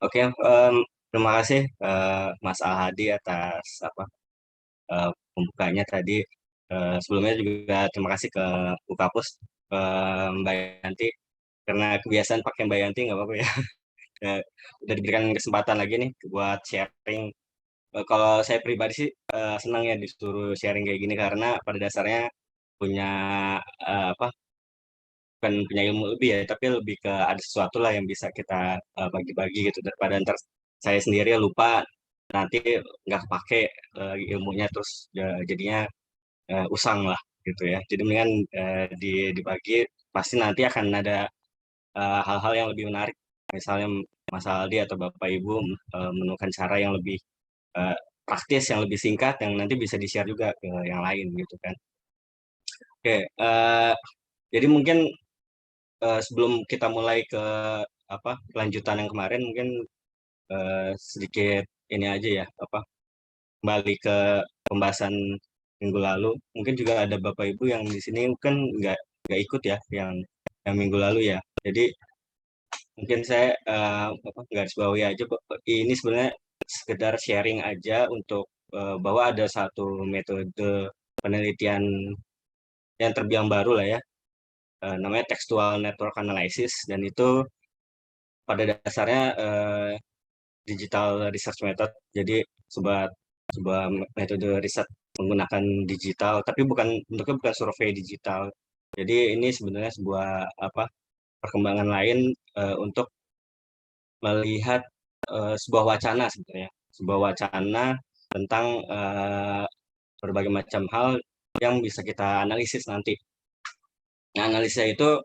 Oke, terima kasih Mas Al-Hadi atas pembukanya tadi. Sebelumnya juga terima kasih ke Bukapus, Mbak Yanti, karena kebiasaan pakai Mbak Yanti nggak apa-apa ya. Eh, Udah diberikan kesempatan lagi nih buat sharing. Kalau saya pribadi sih senang ya disuruh sharing kayak gini karena pada dasarnya punya apa bukan punya ilmu lebih ya, tapi lebih ke ada sesuatu lah yang bisa kita bagi-bagi gitu daripada ntar saya sendiri lupa nanti nggak kepake ilmunya terus jadinya usang lah gitu ya. Jadi mendingan dibagi pasti nanti akan ada hal-hal yang lebih menarik. Misalnya Mas Aldi atau Bapak Ibu menemukan cara yang lebih eh, praktis, yang lebih singkat, yang nanti bisa di-share juga ke yang lain gitu kan. Oke, jadi mungkin sebelum kita mulai ke kelanjutan yang kemarin mungkin sedikit ini aja ya kembali ke pembahasan minggu lalu mungkin juga ada bapak ibu yang di sini mungkin nggak ikut ya yang minggu lalu ya jadi mungkin saya garis bawahi aja ini sebenarnya sekedar sharing aja untuk bahwa ada satu metode penelitian yang terbiang baru lah ya namanya textual network analysis dan itu pada dasarnya digital research method. Jadi sebuah sebuah metode riset menggunakan digital, tapi bukan bentuknya bukan survei digital. Jadi ini sebenarnya sebuah perkembangan lain untuk melihat sebuah wacana sebenarnya, sebuah wacana tentang berbagai macam hal yang bisa kita analisis nanti. Nah, analisa itu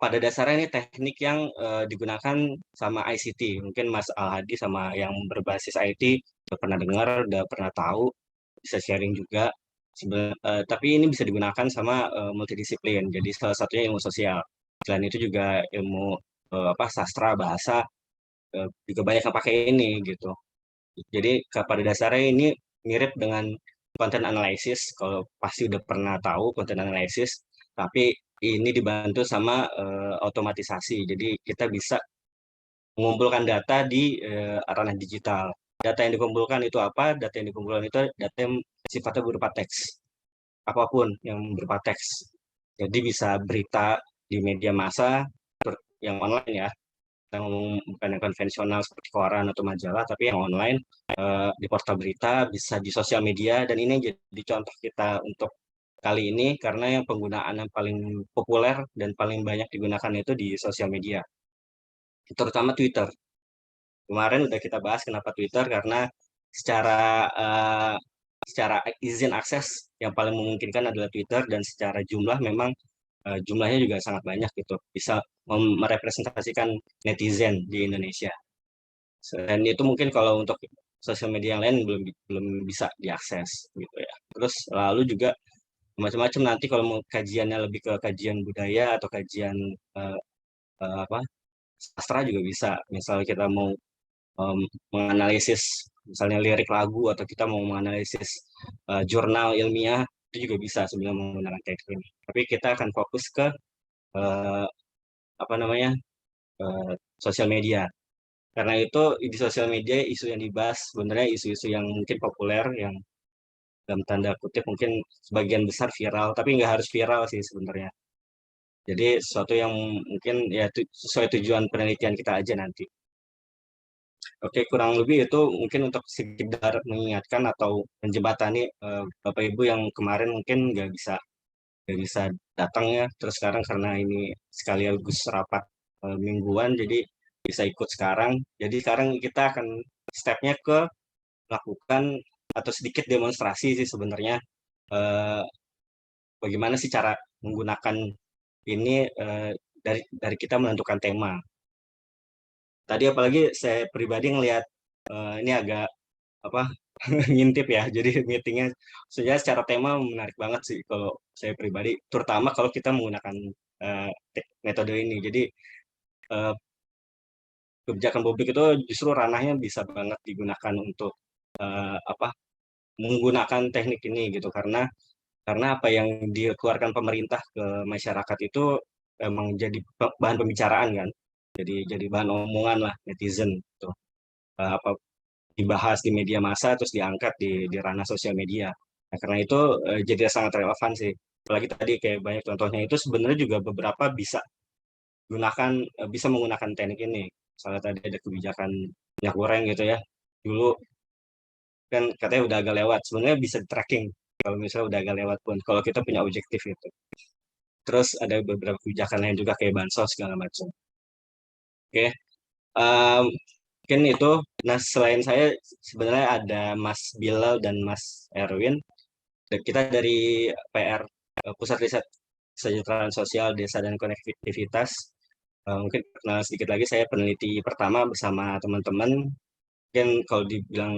pada dasarnya ini teknik yang digunakan sama ICT. Mungkin Mas Al-Hadi sama yang berbasis IT udah pernah dengar, udah pernah tahu, bisa sharing juga. Tapi ini bisa digunakan sama multidisiplin. Jadi salah satunya ilmu sosial. Selain itu juga ilmu sastra, bahasa juga banyak yang pakai ini gitu. Jadi pada dasarnya ini mirip dengan content analysis. Kalau pasti udah pernah tahu content analysis, tapi ini dibantu sama otomatisasi. Jadi kita bisa mengumpulkan data di ranah digital. Data yang dikumpulkan itu apa? Data yang dikumpulkan itu data yang sifatnya berupa teks. Apapun yang berupa teks. Jadi bisa berita di media massa yang online ya, yang bukan yang konvensional seperti koran atau majalah, tapi yang online di portal berita, bisa di sosial media, dan ini jadi contoh kita untuk kali ini karena yang penggunaan yang paling populer dan paling banyak digunakan itu di sosial media, terutama Twitter. Kemarin udah kita bahas kenapa Twitter, karena secara eh, secara izin akses yang paling memungkinkan adalah Twitter, dan secara jumlah memang jumlahnya juga sangat banyak gitu, bisa merepresentasikan netizen di Indonesia. Dan itu mungkin kalau untuk sosial media yang lain belum belum bisa diakses gitu ya. Terus lalu juga macam-macam nanti kalau mau kajiannya lebih ke kajian budaya atau kajian eh, apa sastra juga bisa. Misal kita mau menganalisis misalnya lirik lagu atau kita mau menganalisis jurnal ilmiah itu juga bisa sebenarnya menggunakan teknik ini. Tapi kita akan fokus ke eh, apa namanya eh, sosial media. Karena itu di sosial media isu yang dibahas sebenarnya isu-isu yang mungkin populer, yang dalam tanda kutip mungkin sebagian besar viral, tapi nggak harus viral sih sebenarnya. Jadi sesuatu yang mungkin ya sesuai tujuan penelitian kita aja nanti. Oke, kurang lebih itu mungkin untuk sekedar mengingatkan atau menjembatani Bapak Ibu yang kemarin mungkin nggak bisa datang ya. Terus sekarang karena ini sekaligus rapat mingguan, jadi bisa ikut sekarang. Jadi sekarang kita akan stepnya ke melakukan atau sedikit demonstrasi sih sebenarnya eh, bagaimana sih cara menggunakan ini dari kita menentukan tema. Tadi apalagi saya pribadi ngelihat ini agak apa ngintip ya. Jadi meetingnya sebenarnya secara tema menarik banget sih kalau saya pribadi, terutama kalau kita menggunakan metode ini. Jadi eh, kebijakan publik itu justru ranahnya bisa banget digunakan untuk apa menggunakan teknik ini gitu karena apa yang dikeluarkan pemerintah ke masyarakat itu emang jadi bahan pembicaraan kan. jadi bahan omongan lah netizen gitu. Apa dibahas di media massa terus diangkat di ranah sosial media. Nah, karena itu jadi sangat relevan sih. Apalagi tadi kayak banyak contohnya itu sebenarnya juga beberapa bisa menggunakan teknik ini. Misalnya tadi ada kebijakan minyak goreng gitu ya. Dulu kan katanya udah agak lewat. Sebenarnya bisa tracking kalau misalnya udah agak lewat pun. Kalau kita punya objektif itu. Terus ada beberapa kebijakan lain juga kayak bansos segala macam. Oke, em, mungkin itu. Nah, selain saya sebenarnya ada Mas Bilal dan Mas Erwin. Dan kita dari PR Pusat Riset Kesejahteraan Sosial Desa dan Konektivitas. Mungkin perkenalan sedikit lagi, saya peneliti pertama bersama teman-teman. Mungkin kalau dibilang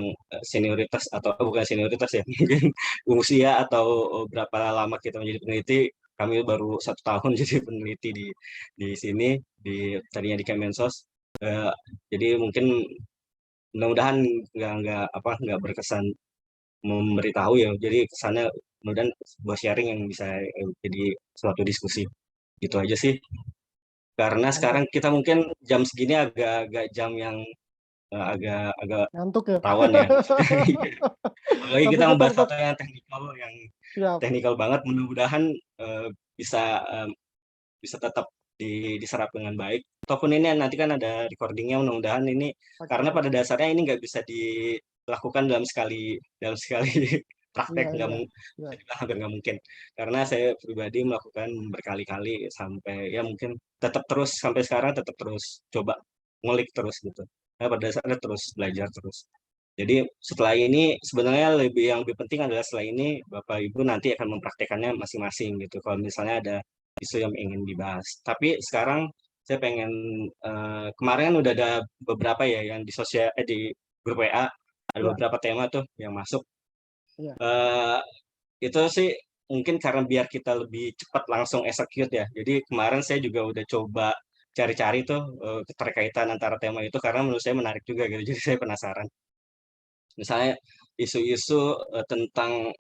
senioritas atau bukan senioritas ya, mungkin usia atau berapa lama kita menjadi peneliti, kami baru 1 tahun jadi peneliti di sini, tadinya di Kemensos. Eh, jadi mungkin mudah-mudahan nggak berkesan memberitahu ya. Jadi kesannya mudah-mudahan sebuah sharing yang bisa jadi suatu diskusi. Gitu aja sih. Karena Mantap. sekarang kita mungkin jam segini agak-agak jam yang agak agak Ngantuk ya? rawan ya. Apalagi Tapi kita kita membahas tetap satu yang siap. teknikal banget. Mudah-mudahan bisa bisa tetap diserap dengan baik. Ataupun ini nanti kan ada recordingnya, mudah-mudahan ini karena Oke. pada dasarnya ini nggak bisa dilakukan dalam sekali Iya, praktek, nggak iya. mungkin, Iya. hampir nggak mungkin. Karena saya pribadi melakukan berkali-kali sampai ya mungkin tetap terus sampai sekarang tetap terus coba ngulik terus gitu. Nah, pada dasarnya terus belajar terus. Jadi setelah ini sebenarnya yang lebih penting adalah setelah ini Bapak Ibu nanti akan mempraktekannya masing-masing gitu. Kalau misalnya ada isu yang ingin dibahas. Tapi sekarang saya pengen kemarin kan udah ada beberapa ya yang di grup WA ada Iya. beberapa tema tuh yang masuk. Iya. Eh, itu sih mungkin karena biar kita lebih cepat langsung execute ya. Jadi kemarin saya juga udah coba cari-cari tuh keterkaitan antara tema itu karena menurut saya menarik juga gitu. Jadi saya penasaran. Misalnya isu-isu tentang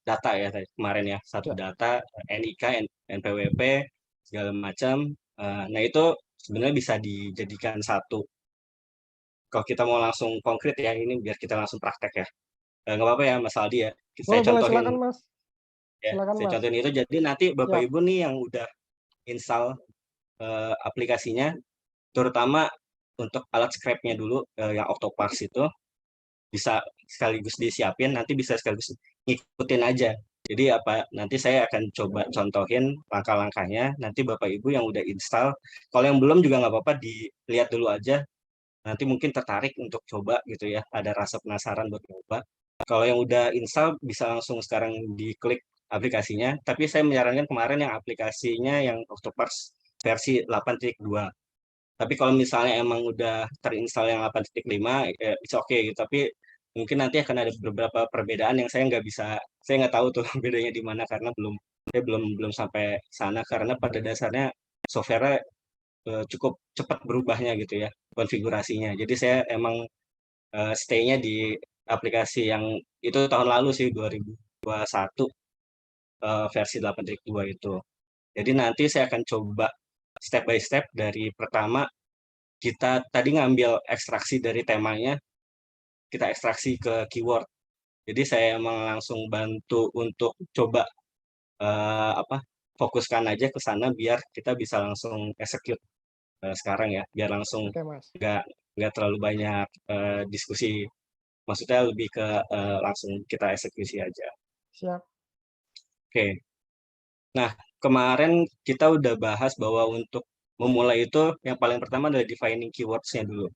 data ya tadi kemarin ya, satu Iya. data, NIK, NPWP, segala macam. Nah itu sebenarnya bisa dijadikan satu. Kalau kita mau langsung konkret ya, ini biar kita langsung praktek ya. Nggak apa-apa ya Mas Aldi ya. Saya Boleh, boleh, contohin silakan Mas. ya, Silakan saya Mas. contohin itu. Jadi nanti Bapak Siap. Ibu nih yang udah install aplikasinya, terutama untuk alat scrapnya dulu yang Octoparse itu. Bisa sekaligus disiapin, nanti bisa sekaligus ngikutin aja. Jadi apa nanti saya akan coba contohin langkah-langkahnya. Nanti Bapak Ibu yang udah install, kalau yang belum juga nggak apa-apa dilihat dulu aja. Nanti mungkin tertarik untuk coba gitu ya. Ada rasa penasaran buat coba. Kalau yang udah install bisa langsung sekarang diklik aplikasinya. Tapi saya menyarankan kemarin yang aplikasinya yang Octoparse versi 8.2. Tapi kalau misalnya emang udah terinstall yang 8.5, ya it's okay gitu. Tapi mungkin nanti akan ada beberapa perbedaan yang saya nggak tahu tuh bedanya di mana karena saya belum belum sampai sana karena pada dasarnya software cukup cepat berubahnya gitu ya konfigurasinya. Jadi saya emang stay-nya di aplikasi yang itu tahun lalu sih 2021 versi 8.2 itu. Jadi nanti saya akan coba step by step dari pertama kita tadi ngambil ekstraksi dari temanya, kita ekstraksi ke keyword. Jadi saya emang langsung bantu untuk coba apa fokuskan aja ke sana biar kita bisa langsung execute sekarang ya, biar langsung Oke, Mas. nggak nggak terlalu banyak diskusi. Maksudnya lebih ke langsung kita eksekusi aja. Siap. Oke. Nah, kemarin kita udah bahas bahwa untuk memulai itu yang paling pertama adalah defining keywords-nya dulu.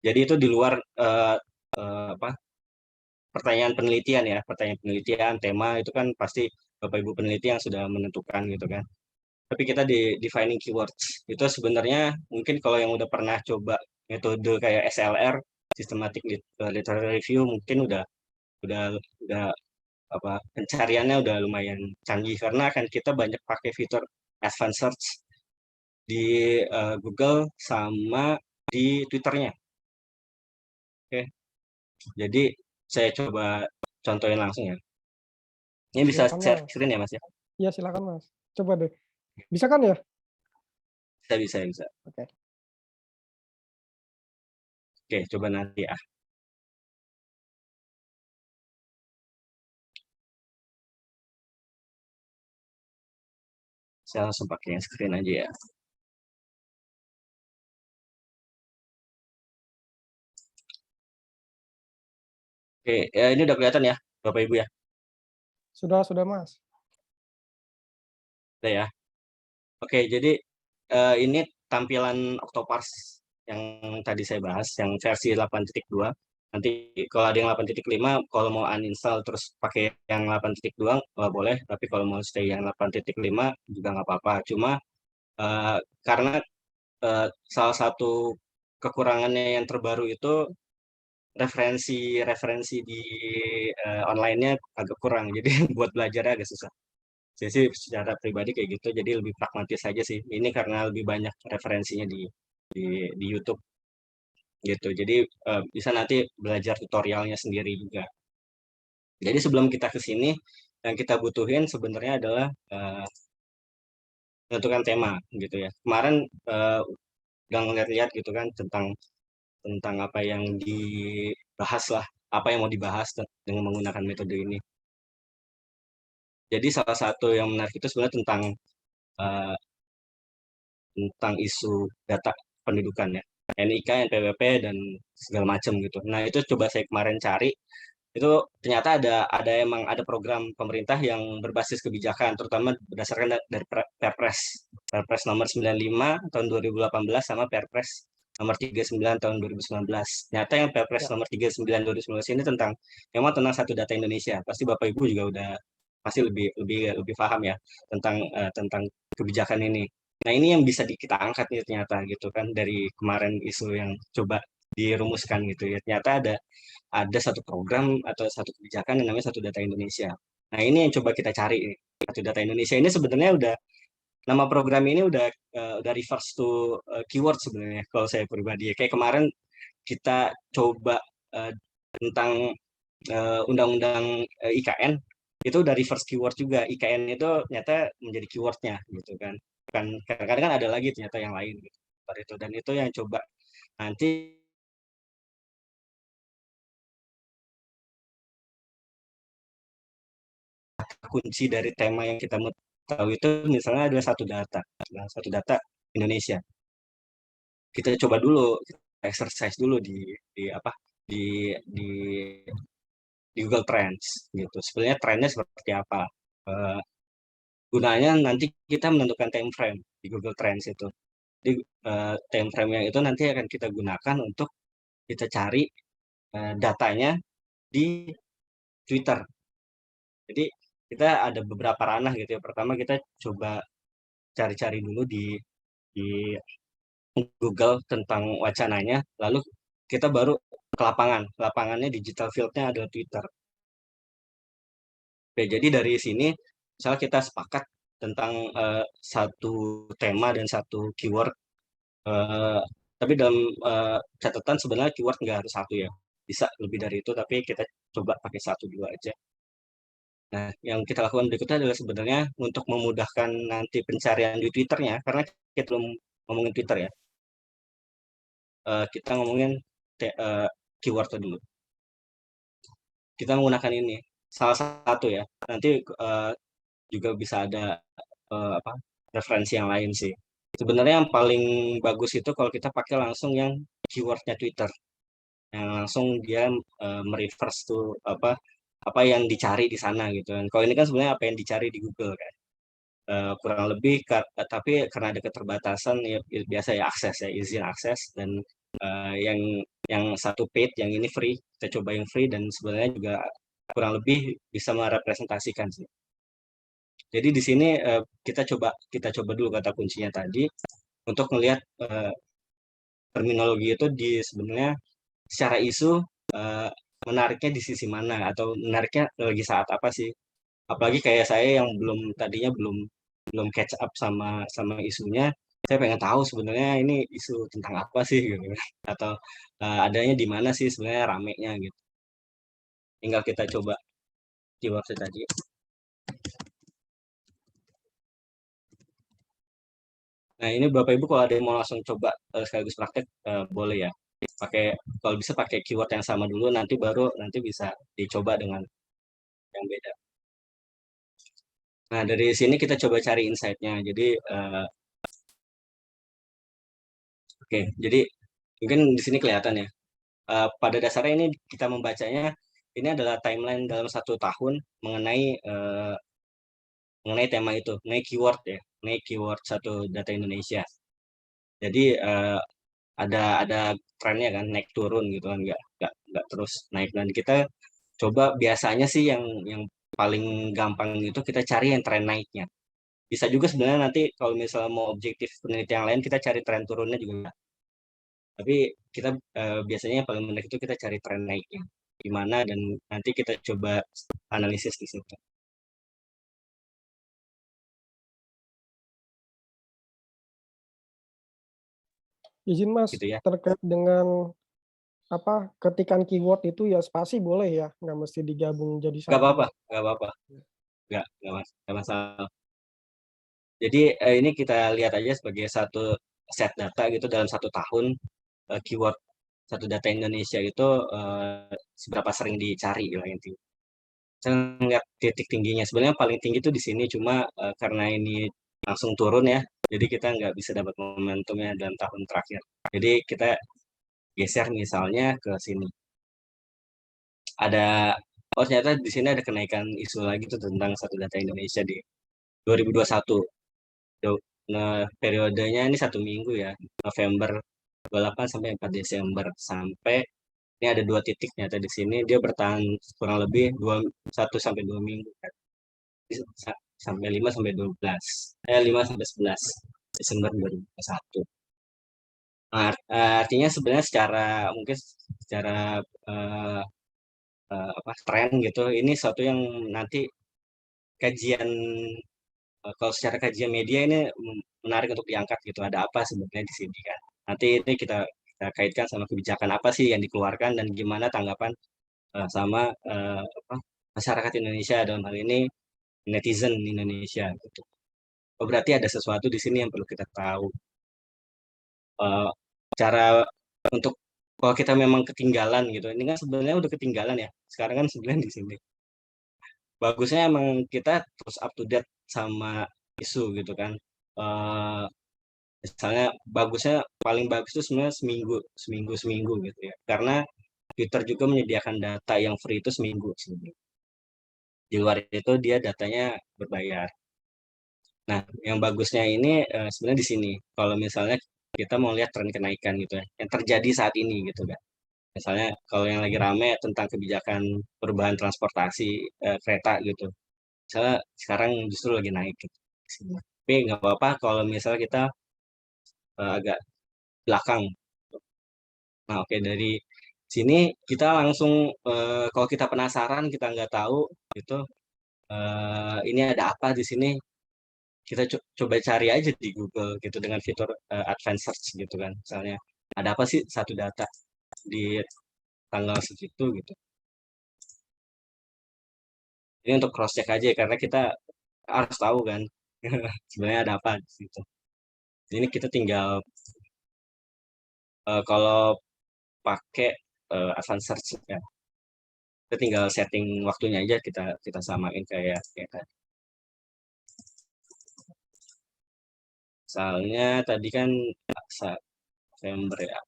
Jadi itu di luar apa pertanyaan penelitian ya, pertanyaan penelitian, tema itu kan pasti Bapak Ibu peneliti yang sudah menentukan gitu kan. Tapi kita di defining keywords itu sebenarnya mungkin kalau yang udah pernah coba metode kayak SLR, systematic literature review mungkin udah udah apa pencariannya udah lumayan canggih karena kan kita banyak pakai fitur advanced search di Google sama di Twitternya. Oke, jadi saya coba contohin langsung ya. Ini bisa Silakan, share Mas. screen ya Mas ya? Iya, silakan, Mas. Coba deh. Bisa kan ya? Bisa. Oke. Oke, coba nanti ya. Saya langsung pakai yang screen aja ya. Oke, ya ini udah kelihatan ya, Bapak Ibu ya? Sudah, Mas. Udah ya? Oke, jadi ini tampilan Octoparse yang tadi saya bahas, yang versi 8.2. Nanti kalau ada yang 8.5, kalau mau uninstall terus pakai yang 8.2 boleh, tapi kalau mau stay yang 8.5 juga nggak apa-apa. Cuma karena salah satu kekurangannya yang terbaru itu referensi di online-nya agak kurang, jadi buat belajarnya agak susah. Saya sih secara pribadi kayak gitu, jadi lebih pragmatis aja sih. Ini karena lebih banyak referensinya di YouTube gitu. Jadi bisa nanti belajar tutorialnya sendiri juga. Jadi sebelum kita ke sini, yang kita butuhin sebenarnya adalah menentukan tema gitu ya. Kemarin udah ngeliat-liat gitu kan tentang tentang apa yang dibahas lah, apa yang mau dibahas dengan menggunakan metode ini. Jadi salah satu yang menarik itu sebenarnya eh, tentang isu data pendudukan ya, NIK, NPWP dan segala macam gitu. Nah itu coba saya kemarin cari, itu ternyata ada program pemerintah yang berbasis kebijakan, terutama berdasarkan dari Perpres nomor 95 tahun 2018 sama Perpres nomor 39 tahun 2019. Ternyata yang Perpres Ya. nomor 39 2019 ini memang tentang satu data Indonesia. Pasti Bapak Ibu juga udah pasti lebih lebih lebih paham ya tentang kebijakan ini. Nah, ini yang bisa kita angkat nih ternyata gitu kan dari kemarin isu yang coba dirumuskan gitu ya. Ternyata ada satu program atau satu kebijakan yang namanya Satu Data Indonesia. Nah, ini yang coba kita cari nih. Satu Data Indonesia ini sebenarnya nama program ini udah reverse to keyword sebenarnya kalau saya pribadi ya. Kayak kemarin kita coba uh, tentang undang-undang IKN itu udah reverse keyword juga. IKN itu ternyata menjadi keywordnya gitu kan. Kan kadang-kadang kan ada lagi ternyata yang lain gitu. Itu dan itu yang coba nanti kunci dari tema yang kita mau tahu itu misalnya ada satu data Indonesia. Kita coba dulu, kita exercise dulu di apa di di Google Trends gitu. Sebenarnya trennya seperti apa? Eh, Gunanya nanti kita menentukan time frame di Google Trends itu. Jadi time frame yang itu nanti akan kita gunakan untuk kita cari datanya di Twitter. Jadi kita ada beberapa ranah gitu ya. Pertama kita coba cari-cari dulu di Google tentang wacananya, lalu kita baru ke lapangan. Lapangannya digital field-nya adalah Twitter. Oke, jadi dari sini, misalnya kita sepakat tentang satu tema dan satu keyword, eh, tapi dalam catatan sebenarnya keyword nggak harus satu ya, bisa lebih dari itu, tapi kita coba pakai satu dua aja. Nah, yang kita lakukan berikutnya adalah sebenarnya untuk memudahkan nanti pencarian di Twitternya, karena kita belum ngomongin Twitter ya, kita ngomongin keyword dulu. Kita menggunakan ini salah satu ya. Nanti juga bisa ada apa referensi yang lain sih. Sebenarnya yang paling bagus itu kalau kita pakai langsung yang keywordnya Twitter, yang langsung dia mereverse tuh apa apa yang dicari di sana gitu kan. Kalau ini kan sebenarnya apa yang dicari di Google kan. Kurang lebih tapi karena ada keterbatasan ya biasa ya akses ya izin akses dan yang satu paid yang ini free, kita coba yang free dan sebenarnya juga kurang lebih bisa merepresentasikan sih. Jadi di sini kita coba dulu kata kuncinya tadi untuk melihat terminologi itu sebenarnya secara isu eh, menariknya di sisi mana atau menariknya lagi saat apa sih? Apalagi kayak saya yang tadinya belum belum catch up sama sama isunya, saya pengen tahu sebenarnya ini isu tentang apa sih gitu atau adanya di mana sih sebenarnya ramenya gitu. Tinggal kita coba di website tadi. Nah, ini Bapak Ibu kalau ada yang mau langsung coba sekaligus praktek boleh ya. Kalau bisa pakai keyword yang sama dulu, nanti baru nanti bisa dicoba dengan yang beda. Nah, dari sini kita coba cari insight-nya. Jadi oke, jadi mungkin di sini kelihatan ya. Pada dasarnya ini kita membacanya ini adalah timeline dalam 1 tahun mengenai mengenai tema itu, mengenai keyword ya, mengenai keyword satu data Indonesia. Jadi ada trennya kan naik turun gitu kan, nggak terus naik. Dan kita coba biasanya sih yang paling gampang itu kita cari yang tren naiknya. Bisa juga sebenarnya nanti kalau misalnya mau objektif penelitian lain kita cari tren turunnya juga. Tapi kita biasanya yang paling menarik itu kita cari tren naiknya gimana, dan nanti kita coba analisis di situ Izin Mas, gitu ya. terkait dengan ketikan keyword itu ya spasi boleh ya, nggak mesti digabung jadi Nggak satu. apa-apa, nggak apa-apa, nggak masalah. Jadi ini kita lihat aja sebagai satu set data gitu dalam 1 tahun, keyword satu data Indonesia itu seberapa sering dicari lah intinya. Saya ngeliat titik tingginya sebenarnya paling tinggi itu di sini, cuma karena ini langsung turun ya, jadi kita nggak bisa dapat momentumnya dalam tahun terakhir. Jadi kita geser misalnya ke sini. Ada ternyata di sini ada kenaikan isu lagi tuh tentang satu data Indonesia di 2021. Nah, periodenya ini 1 minggu ya, November 28 sampai 4 Desember. Sampai ini ada 2 titik nyata di sini, dia bertahan kurang lebih 1 sampai 2 minggu kan. Sampai 5 sampai 12. 5 sampai 11 Desember 2021. Nah, artinya sebenarnya mungkin secara eh, tren gitu, ini suatu yang nanti kajian kalau secara kajian media ini menarik untuk diangkat gitu. Ada apa sebenarnya di sini kan? Nanti ini kita kaitkan sama kebijakan apa sih yang dikeluarkan dan gimana tanggapan sama masyarakat Indonesia dalam hal ini netizen Indonesia gitu. Oh, berarti ada sesuatu di sini yang perlu kita tahu. Eh, Cara untuk kalau kita memang ketinggalan gitu, ini kan sebenarnya udah ketinggalan ya. Sekarang kan sebenarnya di sini. Bagusnya emang kita terus up to date sama isu gitu kan. Eh, Misalnya bagusnya paling bagus itu sebenarnya seminggu gitu ya. Karena Twitter juga menyediakan data yang free itu seminggu sebenarnya. Di luar itu dia datanya berbayar. Nah, yang bagusnya ini sebenarnya di sini. Kalau misalnya kita mau lihat tren kenaikan gitu ya, yang terjadi saat ini gitu kan. Misalnya kalau yang lagi rame tentang kebijakan perubahan transportasi kereta gitu. Misalnya sekarang justru lagi naik gitu. Tapi nggak apa-apa kalau misalnya kita agak belakang. Nah, oke, dari sini kita langsung kalau kita penasaran, kita nggak tahu gitu, ini ada apa di sini, kita coba cari aja di Google gitu dengan fitur advanced search gitu kan. Misalnya ada apa sih satu data di tanggal segitu gitu. Ini untuk cross check aja karena kita harus tahu kan sebenarnya ada apa di situ. Ini kita tinggal kalau pakai advanced search ya, kita tinggal setting waktunya aja, kita kita samain kayak tadi. Misalnya tadi kan November ya,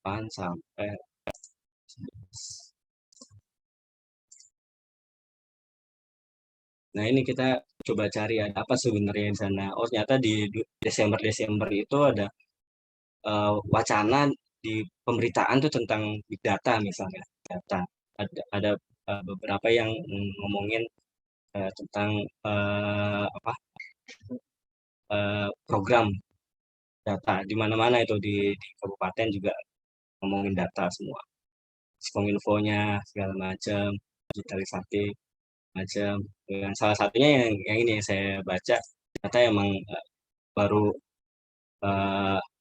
8 sampai 11. Nah, ini kita coba cari ada apa sebenarnya di sana. Oh, ternyata di Desember itu ada wacana di pemberitaan tuh tentang big data misalnya. Data. Ada beberapa yang ngomongin tentang apa program data di mana-mana itu di kabupaten juga ngomongin data semua. Kominfonya segala macam, digitalisasi macam. Dan salah satunya yang ini yang saya baca, ternyata emang baru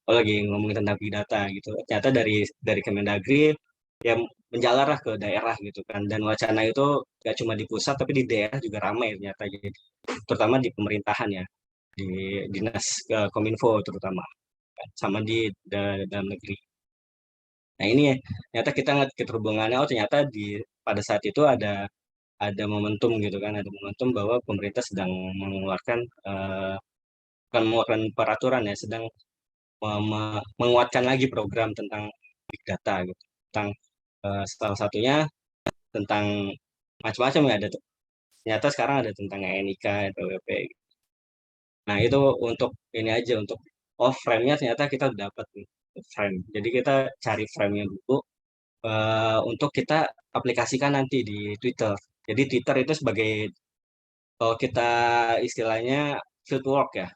lagi ngomongin tentang big data gitu. Ternyata dari Kemendagri yang menjalar lah ke daerah gitu kan. Dan wacana itu gak cuma di pusat tapi di daerah juga ramai ternyata, jadi terutama di pemerintahan ya. di dinas Kominfo terutama, sama di dalam negeri. Nah ini ya, ternyata kita ngeliat keterhubungannya, oh ternyata pada saat itu ada momentum gitu kan, ada momentum bahwa pemerintah sedang mengeluarkan bukan mengeluarkan peraturan ya, sedang menguatkan lagi program tentang big data gitu, tentang salah satunya tentang macam-macam ya, ada ternyata sekarang ada tentang NIK, LWP. Nah itu untuk ini aja, untuk frame-nya ternyata kita udah dapat nih frame. Jadi kita cari frame-nya dulu untuk kita aplikasikan nanti di Twitter. Jadi Twitter itu sebagai, kalau kita istilahnya field work ya,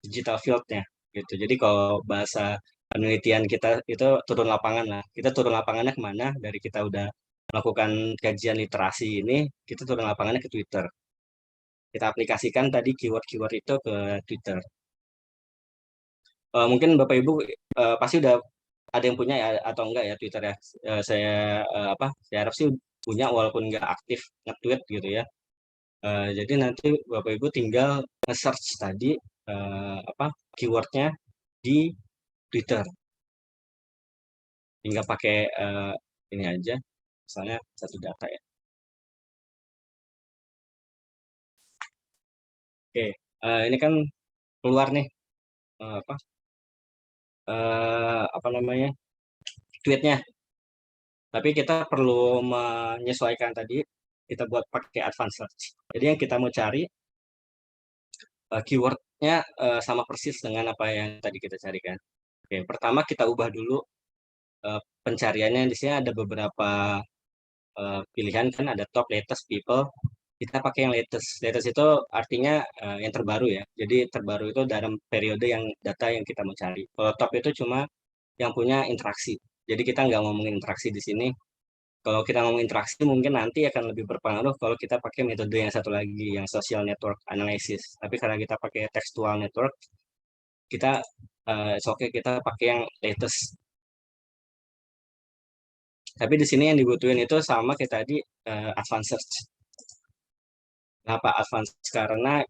digital field-nya gitu. Jadi kalau bahasa penelitian kita itu turun lapangan lah. Kita turun lapangannya kemana? Dari kita udah melakukan kajian literasi ini, kita turun lapangannya ke Twitter. Kita aplikasikan tadi keyword-keyword itu ke Twitter. Mungkin Bapak Ibu pasti udah ada yang punya ya atau enggak ya Twitter ya. Saya saya harap sih punya walaupun nggak aktif nge-tweet gitu ya. Jadi nanti Bapak Ibu tinggal nge-search tadi keywordnya di Twitter. Tinggal pakai ini aja, misalnya satu data ya. Oke, ini kan keluar nih eh, apa apa namanya tweetnya. Tapi kita perlu menyesuaikan tadi, kita buat pakai advanced search. Jadi yang kita mau cari keywordnya sama persis dengan apa yang tadi kita carikan. Oke, pertama kita ubah dulu pencariannya. Di sini ada beberapa pilihan kan, ada top, latest, people. Kita pakai yang latest. Latest itu artinya yang terbaru ya. Jadi terbaru itu dalam periode yang data yang kita mau cari. Kalau top itu cuma yang punya interaksi. Jadi kita nggak ngomongin interaksi di sini. Kalau kita ngomong interaksi mungkin nanti akan lebih berpengaruh kalau kita pakai metode yang satu lagi, yang social network analysis. Tapi karena kita pakai textual network, kita oke kita pakai yang latest. Tapi di sini yang dibutuhin itu sama kayak tadi, advanced search. Kenapa advance? Karena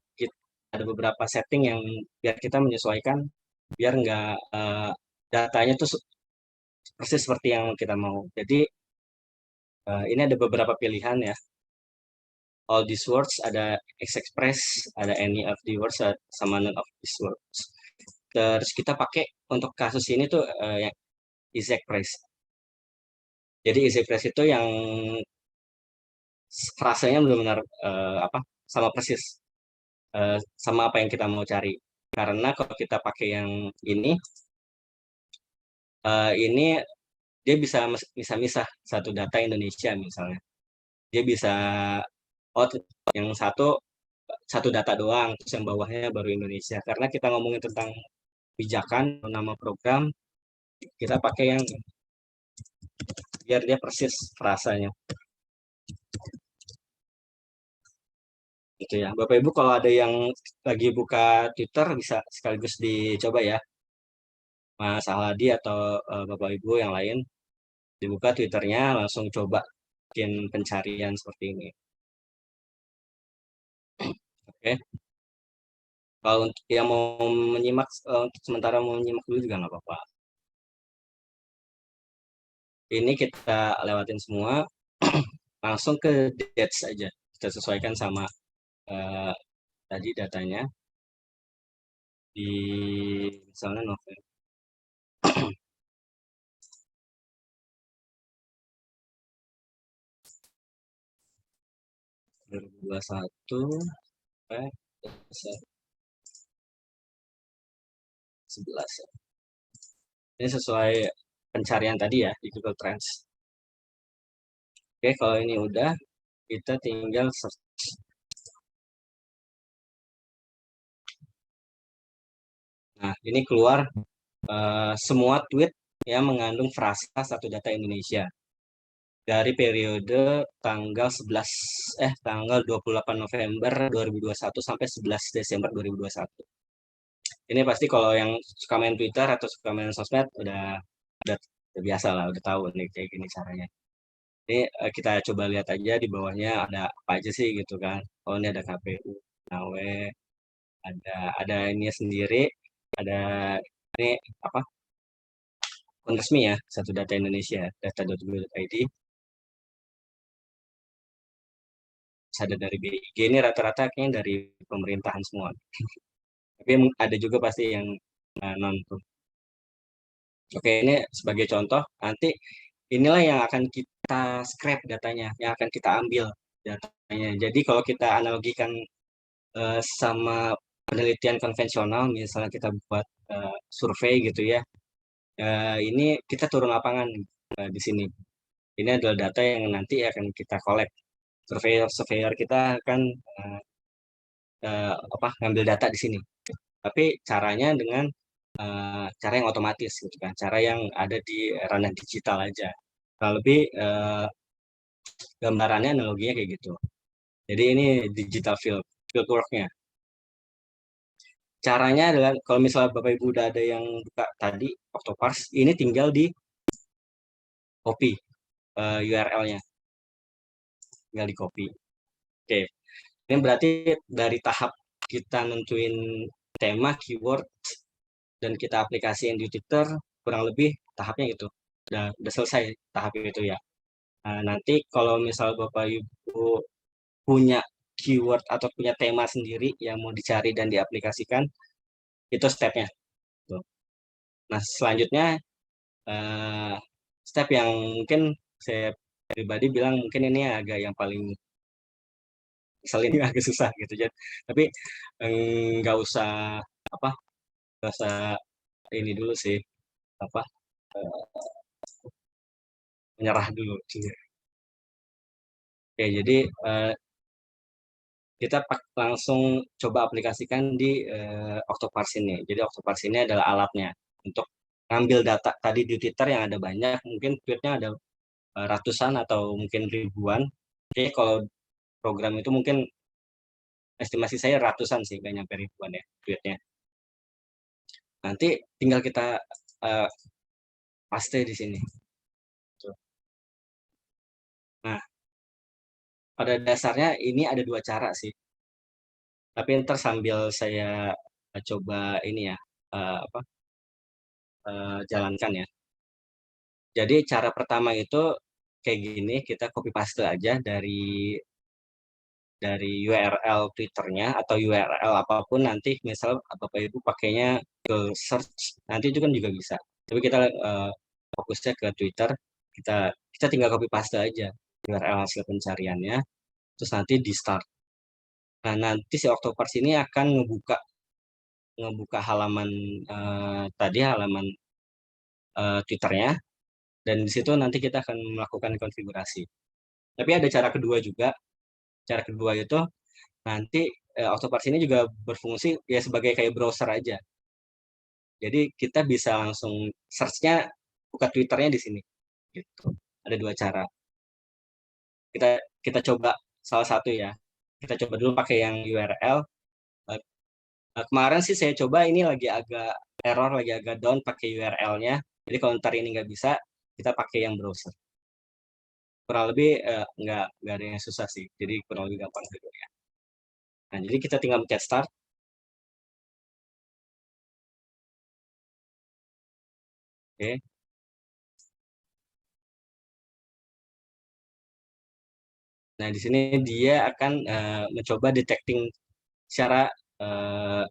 ada beberapa setting yang biar kita menyesuaikan, biar nggak datanya tuh persis seperti yang kita mau. Jadi ini ada beberapa pilihan ya. All these words, ada express, ada any of the words, sama none of these words. Terus kita pakai untuk kasus ini tuh yang easy express. Jadi easy express itu yang frasenya benar-benar sama persis sama apa yang kita mau cari. Karena kalau kita pakai yang ini dia bisa misah satu data Indonesia misalnya. Dia bisa oh yang satu data doang, terus yang bawahnya baru Indonesia. Karena kita ngomongin tentang pijakan, nama program, kita pakai yang biar dia persis frasanya. Gitu ya. Bapak Ibu kalau ada yang lagi buka Twitter bisa sekaligus dicoba ya. Mas Aladi atau Bapak Ibu yang lain dibuka Twitternya langsung coba bikin pencarian seperti ini. Oke. Kalau untuk yang mau menyimak untuk sementara mau menyimak dulu juga nggak apa-apa. Ini kita lewatin semua, langsung ke dates aja. Kita sesuaikan sama eh, tadi datanya di misalnya November 2021 sampai 11 ya. Ini sesuai pencarian tadi ya di Google Trends. Oke, kalau ini udah, kita tinggal search. Nah, ini keluar semua tweet yang mengandung frasa satu data Indonesia dari periode tanggal 28 November 2021 sampai 11 Desember 2021. Ini pasti kalau yang suka main Twitter atau suka main sosmed udah biasa lah, udah tahu nih kayak gini caranya. Ini kita coba lihat aja di bawahnya ada apa aja sih gitu kan. Oh ini ada KPU, NAWE, ada ini sendiri, ada ini apa? Akun resmi ya, Satu Data Indonesia, data.go.id. Ada dari BIG, ini rata-rata kayaknya dari pemerintahan semua. Tapi ada juga pasti yang non. Oke, ini sebagai contoh, nanti inilah yang akan kita scrap datanya, yang akan kita ambil datanya. Jadi kalau kita analogikan sama penelitian konvensional, misalnya kita buat survei gitu ya, ini kita turun lapangan di sini. Ini adalah data yang nanti akan kita collect. Surveyor kita akan ngambil data di sini. Tapi caranya dengan cara yang otomatis gitu kan, cara yang ada di ranah digital aja. Kalau lebih gambarannya analoginya kayak gitu. Jadi ini digital field work-nya. Caranya adalah kalau misalnya Bapak Ibu udah ada yang buka tadi Octoparse, ini tinggal di copy URL-nya, tinggal di copy. Oke, ini berarti dari tahap kita nentuin tema, keyword, dan kita aplikasiin di Twitter, kurang lebih tahapnya gitu. Udah selesai tahap itu ya. Nah, nanti kalau misal Bapak Ibu punya keyword atau punya tema sendiri yang mau dicari dan diaplikasikan, itu stepnya. Tuh. Nah, selanjutnya eh, step yang mungkin saya pribadi bilang mungkin ini agak yang paling ngeselin, agak susah gitu ya. Tapi nggak usah apa, nggak usah ini dulu sih, apa menyerah dulu. Oke, jadi kita langsung coba aplikasikan di Octoparse ini. Jadi Octoparse ini adalah alatnya untuk ngambil data tadi di Twitter yang ada banyak, mungkin tweetnya ada ratusan atau mungkin ribuan. Oke, kalau program itu mungkin estimasi saya ratusan sih, nggak nyampe ribuan ya tweetnya. Nanti tinggal kita uh, paste di sini. Nah, pada dasarnya ini ada dua cara sih. Tapi ntar sambil saya coba ini ya, apa jalankan ya. Jadi cara pertama itu kayak gini, kita copy paste aja dari URL Twitternya atau URL apapun nanti, misal Bapak Ibu pakainya Google Search, nanti itu kan juga bisa. Tapi kita fokusnya ke Twitter, kita kita tinggal copy paste aja URL hasil pencariannya, terus nanti di start. Nah, nanti si Octoparse ini akan ngebuka ngebuka halaman tadi halaman Twitternya, dan di situ nanti kita akan melakukan konfigurasi. Tapi ada cara kedua juga. Cara kedua itu nanti Octoparse ini juga berfungsi ya sebagai kayak browser aja. Jadi kita bisa langsung search-nya, buka Twitternya di sini. Gitu. Ada dua cara. Kita kita coba salah satu ya. Kita coba dulu pakai yang URL. Eh, Kemarin sih saya coba ini lagi agak error, lagi agak down pakai URL-nya. Jadi kalau ntar ini nggak bisa, kita pakai yang browser. Kurang lebih nggak ada yang susah sih. Jadi kurang lebih gampang gitu ya. Nah, jadi kita tinggal pencet start. Oke. Nah, di sini dia akan mencoba detecting secara uh,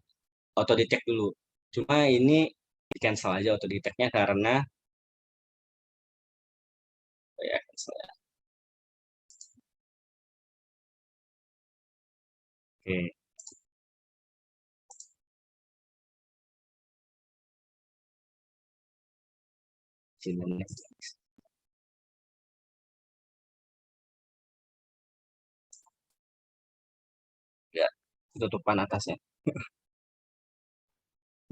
auto detect dulu. Cuma ini di cancel aja auto detectnya karena ya cancel ya. Oke, sini next. Ya, tutupan atasnya.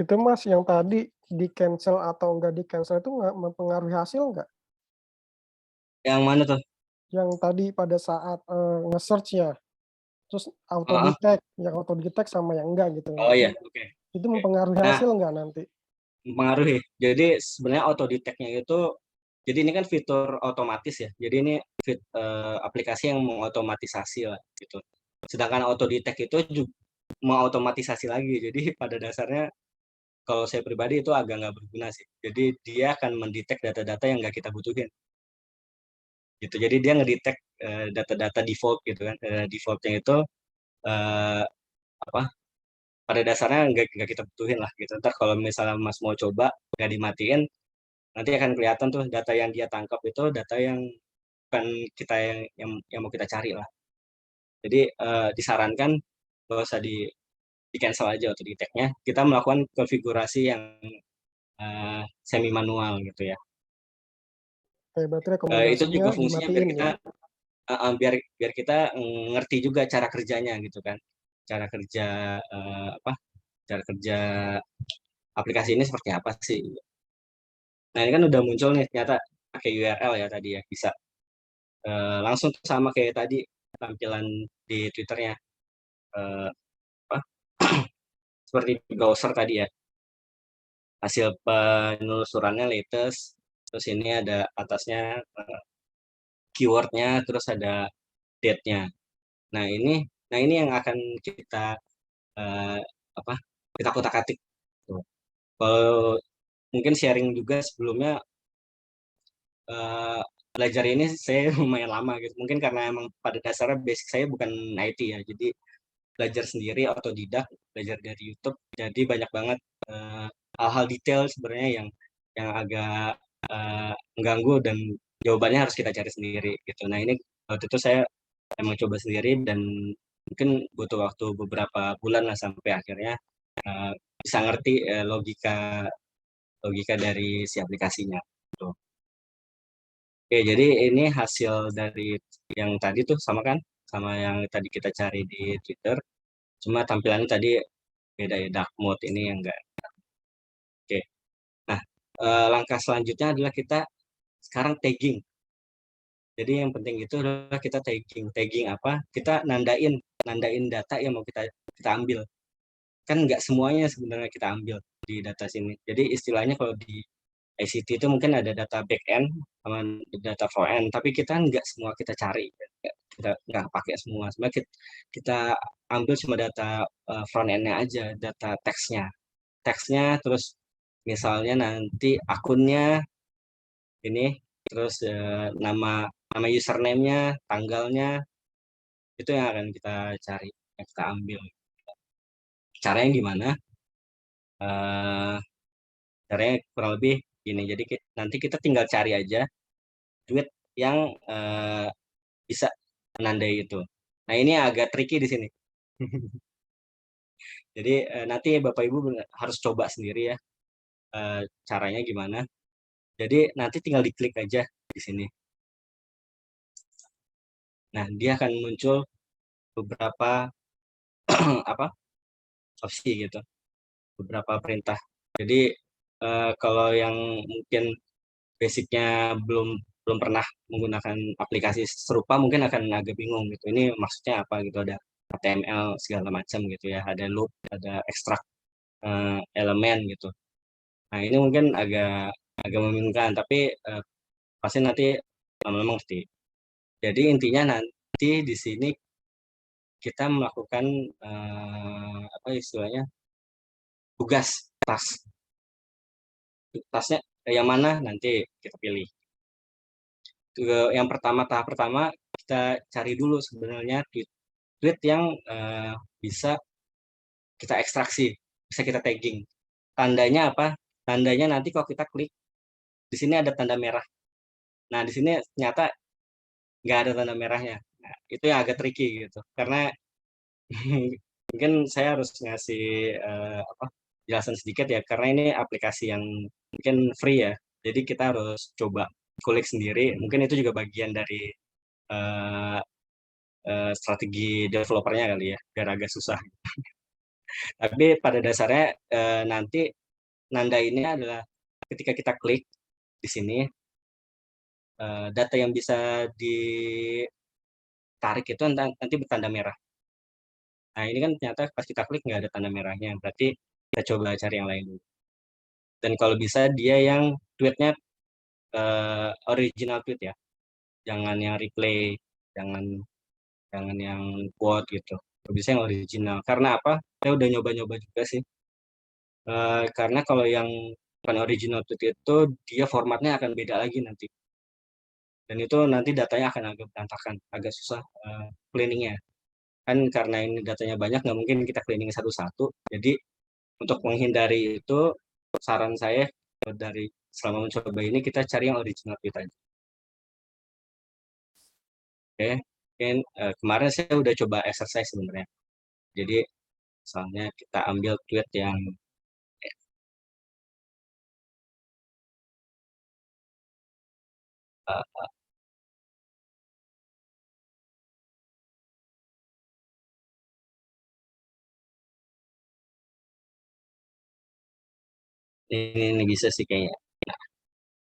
Itu Mas yang tadi di-cancel atau enggak di-cancel itu nggak mempengaruhi hasil nggak? Yang mana tuh? Yang tadi pada saat, nge-search ya, terus auto Oh, detect, yang auto detect sama yang enggak gitu. oh iya, oke. Itu Oke. mempengaruhi Nah, hasil nggak nanti? mempengaruhi. Jadi sebenarnya auto detect-nya itu, jadi ini kan fitur otomatis ya. Jadi ini aplikasi yang mengotomatisasi lah gitu. Sedangkan auto detect itu mengautomatisasi lagi. Jadi pada dasarnya kalau saya pribadi itu agak nggak berguna sih. Jadi dia akan mendetek data-data yang nggak kita butuhin gitu. Jadi dia ngedetek data-data default gitu kan. Defaultnya itu eh, apa? Pada dasarnya nggak kita butuhin lah gitu. Ntar kalau misalnya Mas mau coba nggak dimatiin, nanti akan kelihatan tuh data yang dia tangkap itu data yang bukan kita yang mau kita cari lah. Jadi disarankan nggak usah di cancel aja atau di tag-nya. Kita melakukan konfigurasi yang semi manual gitu ya. Oke, berarti Itu rekomendasinya juga fungsinya biar dimatiin kita ya? biar biar kita ngerti juga cara kerjanya gitu kan. Cara kerja apa? Cara kerja aplikasi ini seperti apa sih? Nah, ini kan udah muncul nih ternyata pakai URL ya tadi ya bisa langsung tuh sama kayak tadi tampilan di Twitternya eh, apa? Seperti di browser tadi ya. Hasil penelusurannya latest. Terus ini ada atasnya keywordnya, terus ada date-nya. Nah ini, nah ini yang akan kita eh, apa? Kita kotak-atik. Tuh. Kalau mungkin sharing juga sebelumnya eh, belajar ini saya lumayan lama gitu. Mungkin karena emang pada dasarnya basic saya bukan IT ya. Jadi belajar sendiri otodidak, belajar dari YouTube. Jadi banyak banget eh, hal-hal detail sebenarnya yang agak mengganggu dan jawabannya harus kita cari sendiri gitu. Nah ini waktu itu saya emang coba sendiri dan mungkin butuh waktu beberapa bulan lah sampai akhirnya eh, bisa ngerti logika logika dari si aplikasinya. Tuh. Oke, jadi ini hasil dari yang tadi tuh sama kan, sama yang tadi kita cari di Twitter. Cuma tampilannya tadi beda ya, dark mode ini yang enggak. Oke. Nah, langkah selanjutnya adalah kita sekarang tagging. Jadi yang penting itu adalah kita tagging. Tagging apa? Kita nandain data yang mau kita ambil. Kan nggak semuanya sebenarnya kita ambil di data sini. Jadi istilahnya kalau di ICT itu mungkin ada data back end sama data front end, tapi kita nggak semua kita cari. Kita nggak pakai semua. Sebenarnya kita ambil cuma data front end-nya aja, data teksnya terus misalnya nanti akunnya ini terus nama nama username-nya, tanggalnya itu yang akan kita cari, yang kita ambil. Caranya gimana? Eh, Caranya kurang lebih gini. Jadi nanti kita tinggal cari aja tweet yang bisa menandai itu. Nah ini agak tricky di sini. Jadi nanti Bapak Ibu harus coba sendiri ya caranya gimana. Jadi nanti tinggal diklik aja di sini. Nah dia akan muncul beberapa apa opsi gitu, beberapa perintah. Jadi kalau yang mungkin basicnya belum belum pernah menggunakan aplikasi serupa mungkin akan agak bingung gitu. Ini maksudnya apa gitu, ada HTML segala macam gitu ya, ada loop, ada ekstrak elemen gitu. Nah ini mungkin agak agak membingungkan, tapi pasti nanti lama-lama ngerti. Jadi intinya nanti di sini kita melakukan apa istilahnya tugas tasnya yang mana nanti kita pilih. Yang pertama tahap pertama kita cari dulu sebenarnya tweet yang bisa kita ekstraksi, bisa kita tagging. Tandanya apa? Tandanya nanti kalau kita klik di sini ada tanda merah. Nah di sini ternyata nggak ada tanda merahnya. Nah, itu yang agak tricky gitu, karena mungkin saya harus ngasih apa jelasan sedikit ya, karena ini aplikasi yang mungkin free ya. Jadi kita harus coba kulik sendiri. Mungkin itu juga bagian dari eh, strategi developernya kali ya, biar agak susah. Tapi pada dasarnya nanti nanda ini adalah ketika kita klik di sini data yang bisa ditarik itu nanti bertanda merah. Nah ini kan ternyata pas kita klik nggak ada tanda merahnya, berarti kita coba cari yang lain dulu. Dan kalau bisa dia yang tweetnya original tweet ya, jangan yang replay, jangan jangan yang quote gitu. bisa yang original. Karena apa? Saya udah nyoba-nyoba juga sih. Karena kalau yang bukan original tweet itu dia formatnya akan beda lagi nanti. Dan itu nanti datanya akan agak berantakan, agak susah cleaningnya. Kan karena ini datanya banyak, nggak mungkin kita cleaning satu-satu. Jadi untuk menghindari itu, saran saya dari selama mencoba ini kita cari yang original tweet aja. Oke, mungkin kemarin saya udah coba exercise sebenarnya. Jadi misalnya kita ambil tweet yang uh, ini bisa sih kayaknya.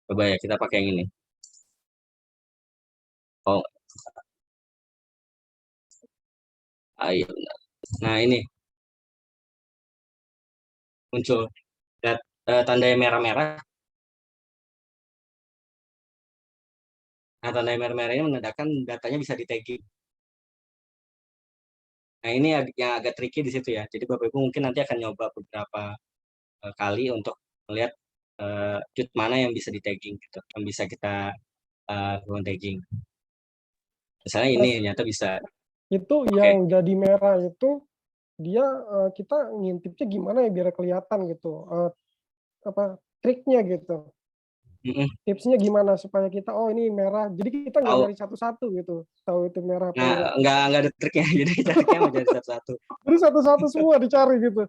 Coba ya kita pakai yang ini. Oh, ayo. Nah ini muncul tanda yang merah-merah. Nah tanda yang merah-merah ini menandakan datanya bisa di tagging. Nah ini yang agak tricky di situ ya. Jadi Bapak Ibu mungkin nanti akan nyoba beberapa kali untuk melihat tweet mana yang bisa di tagging gitu, yang bisa kita tagging. Misalnya ini Mas, ternyata bisa. itu Oke. yang jadi merah itu dia kita ngintipnya gimana ya biar kelihatan gitu, apa, triknya gitu. Mm-mm. Tipsnya gimana supaya kita, oh ini merah, jadi kita nggak Tahu. nyari satu-satu gitu, tahu itu merah apa Nah enggak. nggak ada triknya. Jadi triknya mau jadi satu-satu. Jadi satu-satu semua dicari gitu.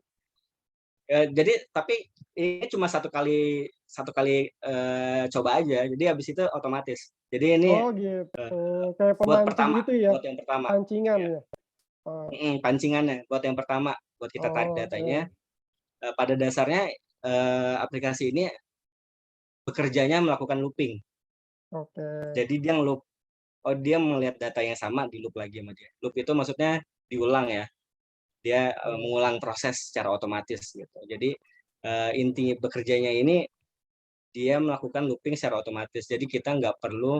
Jadi tapi ini cuma satu kali coba aja. Jadi habis itu otomatis. Jadi ini Oh gitu, kayak buat pemancing pertama, gitu ya, buat yang pertama. pancingan Ya. ya? Oh, Pancingannya buat yang pertama, buat kita tarik datanya. oke, Pada dasarnya aplikasi ini bekerjanya melakukan looping. oke. Jadi dia ngeloop, oh dia melihat data yang sama di loop lagi sama dia. Loop itu maksudnya diulang ya. Dia Iya. mengulang proses secara otomatis gitu. Jadi inti bekerjanya ini dia melakukan looping secara otomatis. Jadi kita nggak perlu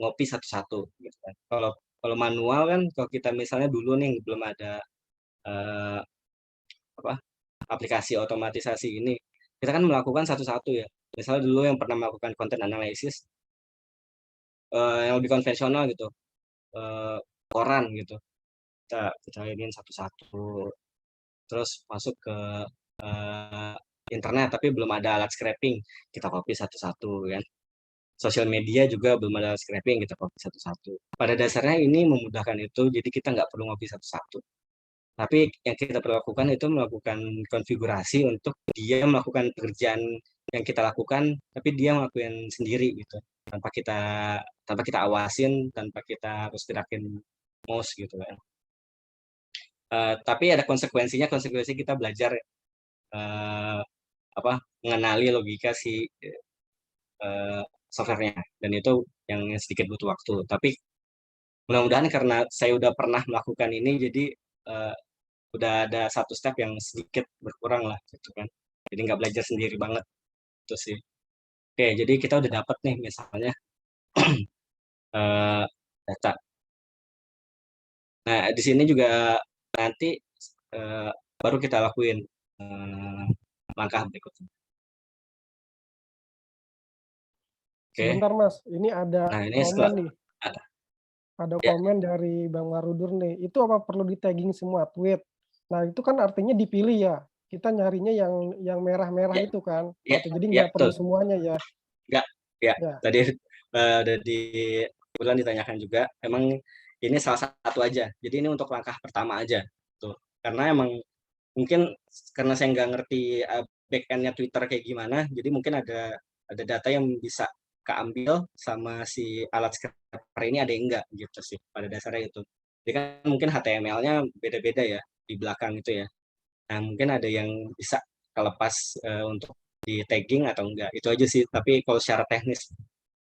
ngopi satu-satu gitu kan. Kalau kalau manual kan, kalau kita misalnya dulu nih belum ada eh, apa aplikasi otomatisasi ini, kita kan melakukan satu-satu ya. Misalnya dulu yang pernah melakukan content analysis yang lebih konvensional gitu, koran gitu, kita ingin satu-satu, terus masuk ke internet tapi belum ada alat scraping, kita copy satu-satu kan. Sosial media juga belum ada alat scraping, kita copy satu-satu. Pada dasarnya ini memudahkan itu, jadi kita nggak perlu ngopi satu-satu. Tapi yang kita perlu lakukan itu melakukan konfigurasi untuk dia melakukan pekerjaan yang kita lakukan, tapi dia melakukan sendiri gitu, tanpa kita tanpa kita awasin, tanpa kita harus gerakin mouse gitu kan. Tapi ada konsekuensi kita belajar uh, apa mengenali logika si softwarenya, dan itu yang sedikit butuh waktu. Tapi mudah-mudahan karena saya udah pernah melakukan ini, jadi uh, udah ada satu step yang sedikit berkurang lah gitu kan. Jadi nggak belajar sendiri banget itu sih. Oke, jadi kita udah dapat nih misalnya uh, data. Nah di sini juga nanti uh, baru kita lakuin uh, langkah berikutnya. Oke. Sebentar Mas, ini ada Nah ini komen setelah nih, ada ya, komen dari Bang Marudur nih, itu apa perlu di-tagging semua tweet? Nah itu kan artinya dipilih ya, kita nyarinya yang merah-merah ya, itu kan, ya, gitu. Jadi ya, nggak perlu betul. semuanya ya? Ya, ya. Ya, Tadi ada kebetulan ditanyakan juga. Emang ini salah satu aja. Jadi ini untuk langkah pertama aja. Tuh. Karena emang mungkin karena saya nggak ngerti back end-nya Twitter kayak gimana, jadi mungkin ada data yang bisa keambil sama si alat scraper ini, ada yang enggak gitu sih pada dasarnya itu. Jadi kan mungkin HTML-nya beda-beda ya di belakang itu ya. Nah, mungkin ada yang bisa kelepas untuk di tagging atau enggak. Itu aja sih. Tapi kalau secara teknis,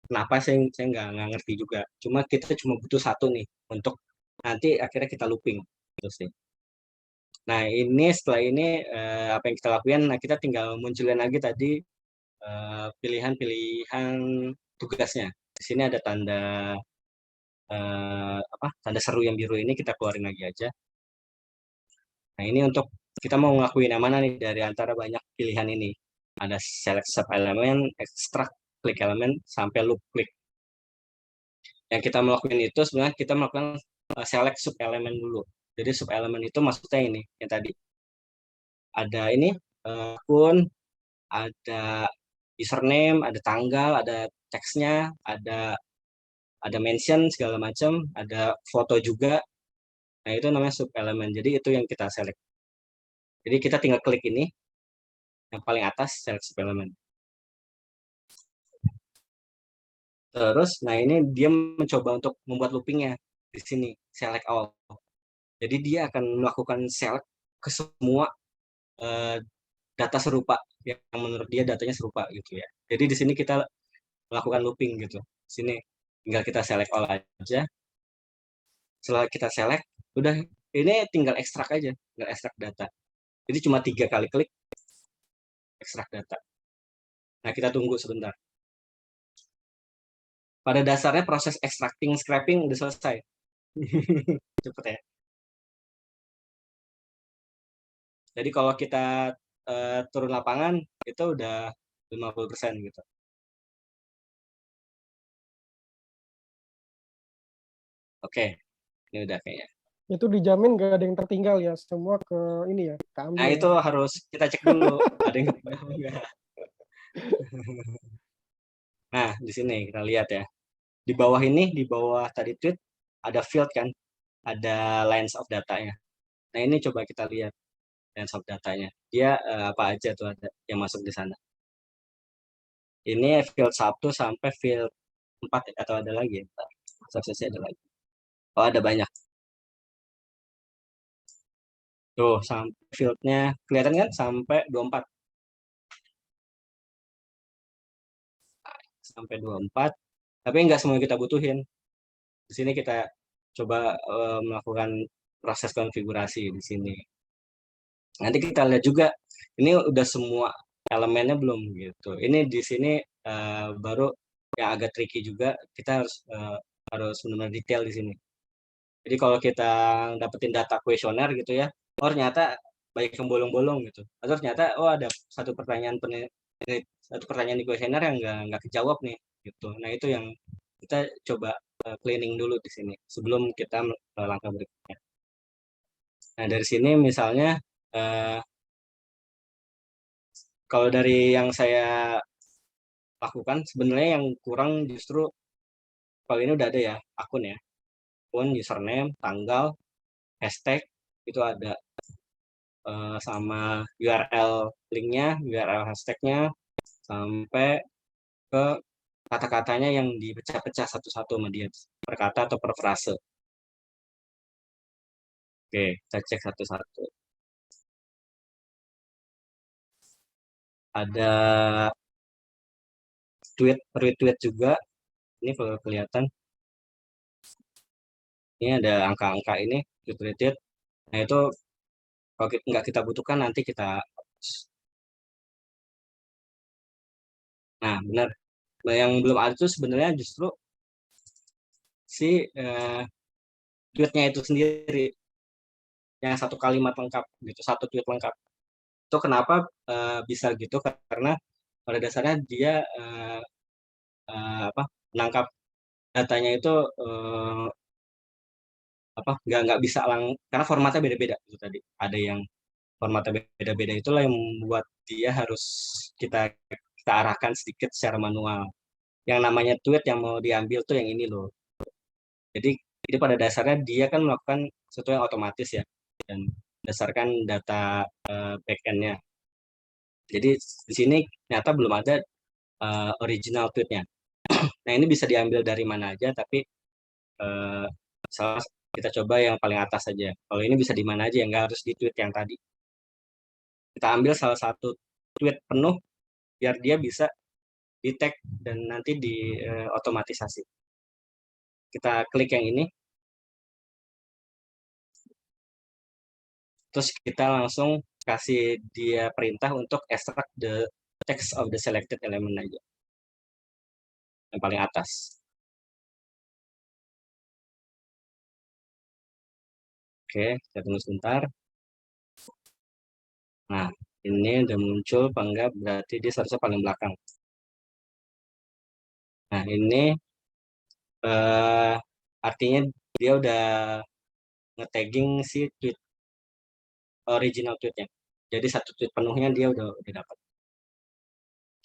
kenapa saya nggak ngerti juga. Kita cuma butuh satu nih untuk nanti akhirnya kita looping. Gitu sih. Nah, ini setelah ini apa yang kita lakukan, nah kita tinggal munculin lagi tadi pilihan-pilihan tugasnya. Di sini ada tanda tanda seru yang biru ini, kita keluarin lagi aja. Nah, ini untuk kita mau ngelakuin yang mana nih dari antara banyak pilihan ini. Ada select sub elemen, extract klik elemen, sampai loop klik. Yang kita melakukan itu sebenarnya kita melakukan select sub elemen dulu. Jadi sub elemen itu maksudnya ini yang tadi ada ini akun, ada username, ada tanggal, ada teksnya, ada mention segala macam, ada foto juga. Nah, itu namanya sub elemen. Jadi itu yang kita select. Jadi kita tinggal klik ini yang paling atas select sub elemen. Terus, nah ini dia mencoba untuk membuat loopingnya di sini select all. Jadi dia akan melakukan select ke semua eh, data serupa yang menurut dia datanya serupa gitu ya. Jadi di sini kita melakukan looping gitu. Sini tinggal kita select all aja. Setelah kita select, udah ini tinggal ekstrak aja, tinggal ekstrak data. Jadi cuma 3 kali klik ekstrak data. Nah, kita tunggu sebentar. Pada dasarnya proses extracting scraping udah selesai. Cepet ya. Jadi kalau kita turun lapangan itu udah 50% gitu. Oke, ini udah kayaknya. Itu dijamin nggak ada yang tertinggal ya, semua ke ini ya, Nah, keambil ya. itu harus kita cek dulu ada yang ketinggalan enggak. Nah, di sini kita lihat ya. Di bawah ini, di bawah tadi tweet ada field kan, ada lines of datanya. Nah, ini coba kita lihat lines of datanya. Dia apa aja tuh ada yang masuk di sana. Ini field 1 sampai field 4 atau ada lagi ya? Suksesnya ada lagi. Oh, ada banyak. Tuh, sampai fieldnya kelihatan kan sampai 24. Sampai 24. Tapi nggak semua kita butuhin. Di sini kita coba melakukan proses konfigurasi di sini. Nanti kita lihat juga ini udah semua elemennya belum gitu. Ini di sini baru yang agak tricky juga kita harus benar-benar detail di sini. Jadi kalau kita dapetin data kuesioner gitu ya, oh ternyata banyak yang bolong-bolong gitu. Atau ternyata oh ada satu pertanyaan di kuesioner yang nggak kejawab nih gitu. Nah, itu yang kita coba cleaning dulu di sini sebelum kita langkah berikutnya. Nah, dari sini misalnya eh, kalau dari yang saya lakukan sebenarnya yang kurang justru kalau ini udah ada ya akun ya, akun, username, tanggal, hashtag itu ada sama URL linknya, URL hashtagnya sampai ke kata-katanya yang dipecah-pecah satu-satu sama dia per kata atau per frase. Oke, kita cek satu-satu. Ada tweet, retweet juga. Ini kalau kelihatan, ini ada angka-angka ini, tweet, retweet. Nah, itu kalau nggak kita butuhkan nanti kita hapus. Nah, benar. Nah, yang belum ada itu sebenarnya justru si tweetnya itu sendiri, yang satu kalimat lengkap gitu, satu tweet lengkap. Itu kenapa bisa gitu? Karena pada dasarnya dia apa menangkap datanya itu apa nggak bisa karena formatnya beda-beda itu tadi. Ada yang formatnya beda-beda, itulah yang membuat dia harus kita kita arahkan sedikit secara manual. Yang namanya tweet yang mau diambil tuh yang ini loh. Jadi itu pada dasarnya dia kan melakukan sesuatu yang otomatis ya dan berdasarkan data backend-nya. Jadi di sini ternyata belum ada original tweetnya. Nah, ini bisa diambil dari mana aja, tapi eh, salah kita coba yang paling atas saja. Kalau ini bisa di mana aja, nggak harus di tweet yang tadi. Kita ambil salah satu tweet penuh biar dia bisa di tag dan nanti di otomatisasi. Kita klik yang ini, terus kita langsung kasih dia perintah untuk extract the text of the selected element aja, yang paling atas. Oke, kita tunggu sebentar. Nah, ini udah muncul apa enggak, berarti dia seharusnya paling belakang. Nah, ini eh, artinya dia udah nge-tagging si tweet original tweetnya. Jadi satu tweet penuhnya dia udah dapat.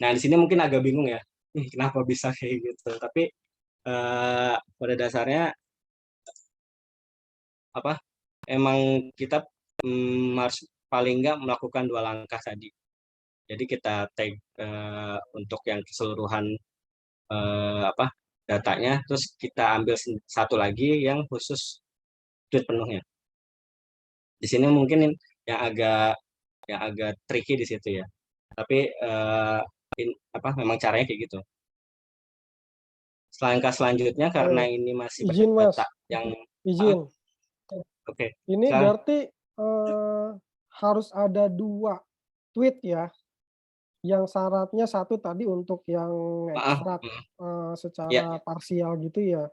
Nah, di sini mungkin agak bingung ya. Nih, kenapa bisa kayak gitu? Tapi pada dasarnya apa? Emang kita harus paling nggak melakukan 2 langkah tadi. Jadi kita tag untuk yang keseluruhan apa datanya, terus kita ambil satu lagi yang khusus tweet penuhnya. Di sini mungkin yang agak tricky di situ ya. Tapi apa memang caranya kayak gitu. Langkah selanjutnya karena Eh, ini masih banyak izin data Mas, yang izin. oke. Ini Sekarang berarti harus ada 2 tweet ya, yang syaratnya satu tadi untuk yang maaf, ekstrak, ya, secara parsial gitu ya.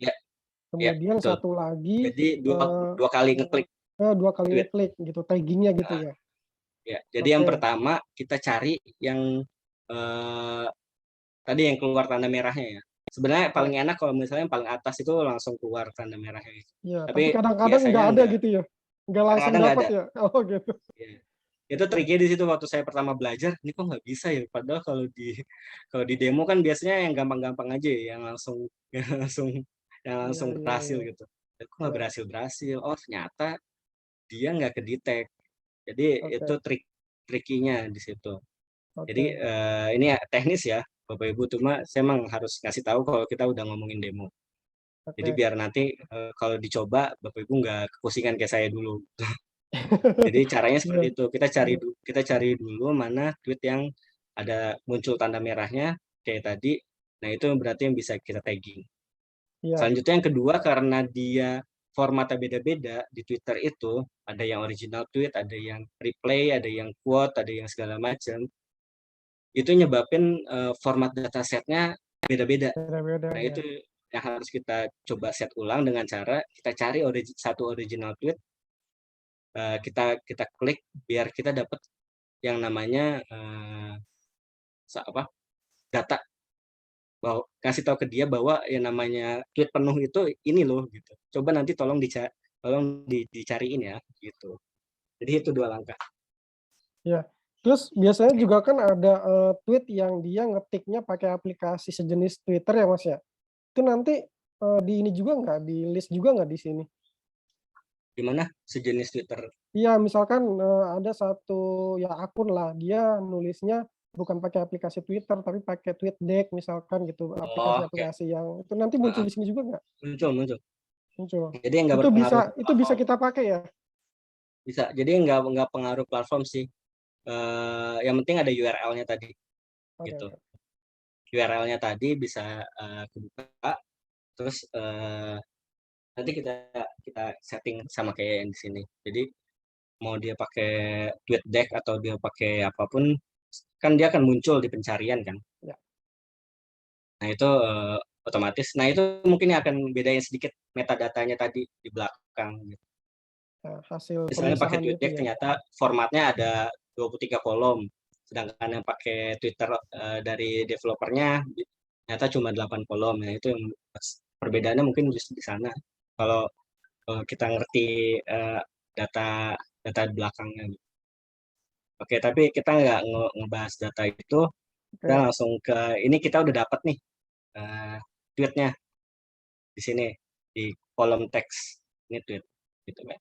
ya, ya, Kemudian betul. satu lagi, Jadi dua, dua kali ngeklik 2 kali tweet. ngeklik gitu, tagging-nya gitu ya? Ya, jadi yang Oke, pertama kita cari yang eh, tadi yang keluar tanda merahnya ya. Sebenarnya ya, paling enak kalau misalnya yang paling atas itu langsung keluar tanda merahnya. iya, Tapi tapi kadang-kadang biasanya nggak ada enggak. gitu ya? Nggak langsung Kadang-kadang nggak dapat ada. ya? Oh gitu, Ya. Itu triknya di situ waktu saya pertama belajar, ini kok nggak bisa ya? Padahal kalau di demo kan biasanya yang gampang-gampang aja ya, yang langsung yang langsung yang iya langsung iya berhasil iya, gitu. Kok nggak iya, berhasil? Oh ternyata dia nggak ke-detect. Jadi itu oke trikinya di situ. Jadi oke ini ya teknis ya, Bapak Ibu. Cuma saya emang harus ngasih tahu kalau kita udah ngomongin demo. Jadi oke. biar nanti kalau dicoba Bapak Ibu nggak kepusingan kayak saya dulu. Jadi caranya Iya seperti itu. iya Kita cari dulu mana tweet yang ada muncul tanda merahnya kayak tadi. Nah, itu berarti yang bisa kita tagging. iya, Selanjutnya yang kedua karena dia formatnya beda-beda di Twitter itu, ada yang original tweet, ada yang replay, ada yang quote, ada yang segala macam. Itu nyebabin format datasetnya beda-beda. beda-beda Nah, ya. itu yang harus kita coba set ulang dengan cara kita cari satu original tweet, kita kita klik biar kita dapat yang namanya apa data, bahwa kasih tahu ke dia bahwa yang namanya tweet penuh itu ini loh gitu. Coba nanti tolong dicariin ya gitu. Jadi itu 2 langkah. Iya. Terus biasanya juga kan ada, tweet yang dia ngetiknya pakai aplikasi sejenis Twitter ya, Mas, ya? Itu nanti, di ini juga nggak, di-list juga nggak di sini? Gimana sejenis Twitter? Iya, misalkan, ada satu ya akun lah, dia nulisnya bukan pakai aplikasi Twitter, tapi pakai TweetDeck misalkan gitu, Oh, oke. aplikasi-aplikasi yang itu nanti muncul Heeh, di sini juga nggak? muncul muncul. Muncul. Jadi nggak berpengaruh ke Itu bisa platform. kita pakai ya? Bisa. Jadi nggak pengaruh platform sih. Yang penting ada URL-nya tadi Oke gitu. oke. URL-nya tadi bisa kebuka, terus nanti kita kita setting sama kayak yang di sini. Jadi mau dia pakai TweetDeck atau dia pakai apapun, kan dia akan muncul di pencarian kan. Ya, Nah itu otomatis. Nah itu mungkin yang akan bedain sedikit metadatanya tadi di belakang. Gitu. nah hasil Misalnya pakai pemisahan itu TweetDeck ya? ternyata formatnya ada 23 kolom, sedangkan yang pakai Twitter dari developernya ternyata cuma 8 kolom. Nah itu yang perbedaannya mungkin justru di sana. Kalau kita ngerti data data belakangnya. Gitu. Oke, tapi kita nggak ngebahas data itu, kita Oke. langsung ke ini kita udah dapat nih eh, tweetnya di sini di kolom teks ini tweet gitu kan.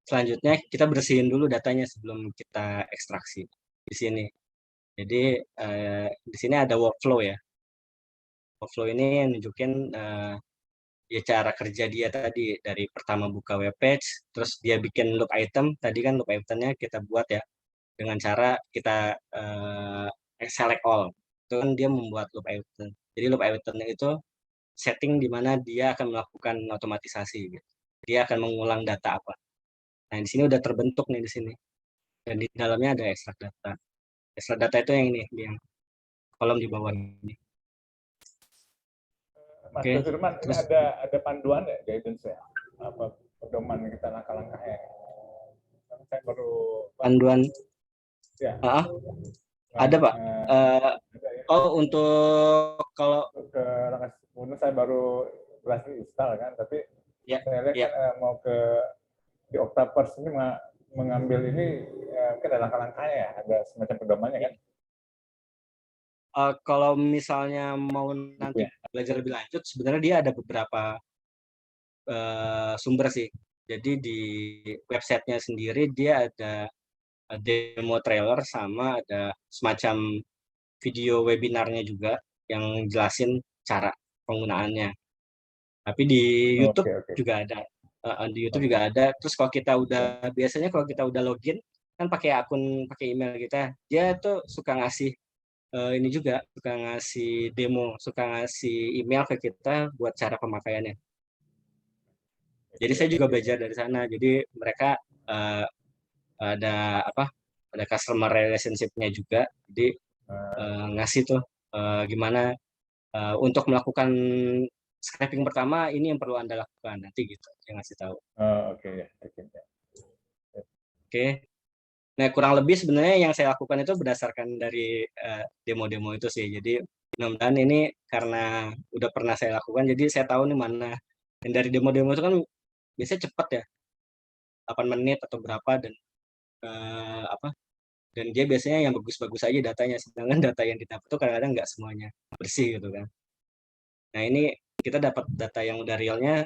Selanjutnya kita bersihin dulu datanya sebelum kita ekstraksi di sini. Jadi di sini ada workflow ya. Workflow ini yang nunjukin ya cara kerja dia tadi dari pertama buka web page, terus dia bikin loop item. Tadi kan loop itemnya kita buat ya dengan cara kita select all. Itu kan dia membuat loop item. Jadi loop itemnya itu setting di mana dia akan melakukan otomatisasi gitu. Dia akan mengulang data apa. Nah, di sini udah terbentuk nih di sini. Dan di dalamnya ada ekstrak data. Ekstrak data itu yang ini, yang kolom di bawah ini. Mas Oke, Firman, ini terus ada panduan ya, guidance ya, apa pedoman kita langkah-langkahnya. Saya baru panduan. Ya. Ah, Nah, ada Pak. ada ya. Oh, untuk kalau Untuk ke Rangkas Buana saya baru berhasil install kan, tapi ya saya lihat ya kan mau ke di Octaverse ini mengambil ini mungkin ada langkah-langkahnya ya, ada semacam pedomannya ya. kan, Kalau misalnya mau gitu nanti ya. belajar lebih lanjut, sebenarnya dia ada beberapa sumber sih. Jadi di websitenya sendiri dia ada demo trailer sama ada semacam video webinarnya juga yang jelasin cara penggunaannya. Tapi di YouTube Oke, oke, juga ada. Di YouTube oke. juga ada. Terus kalau kita Ya. biasanya kalau kita udah login kan pakai akun, pakai email kita, dia tuh suka ngasih ini juga, suka ngasih demo, suka ngasih email ke kita buat cara pemakaiannya. Jadi saya juga Oke. belajar dari sana. Jadi mereka uh, ada apa? Ada customer relationship-nya juga. Jadi ngasih tuh gimana untuk melakukan scraping pertama ini yang perlu Anda lakukan nanti gitu. Yang ngasih tahu. Oke ya, oke. Oke. Nah, kurang lebih sebenarnya yang saya lakukan itu berdasarkan dari demo-demo itu sih. Jadi mudah-mudahan ini karena udah pernah saya lakukan, jadi saya tahu nih mana. Dan dari demo-demo itu kan biasanya cepat ya, 8 menit atau berapa dan apa? Dan dia biasanya yang bagus-bagus aja datanya, sedangkan data yang didapat itu kadang-kadang nggak semuanya bersih gitu kan. Nah ini kita dapat data yang udah realnya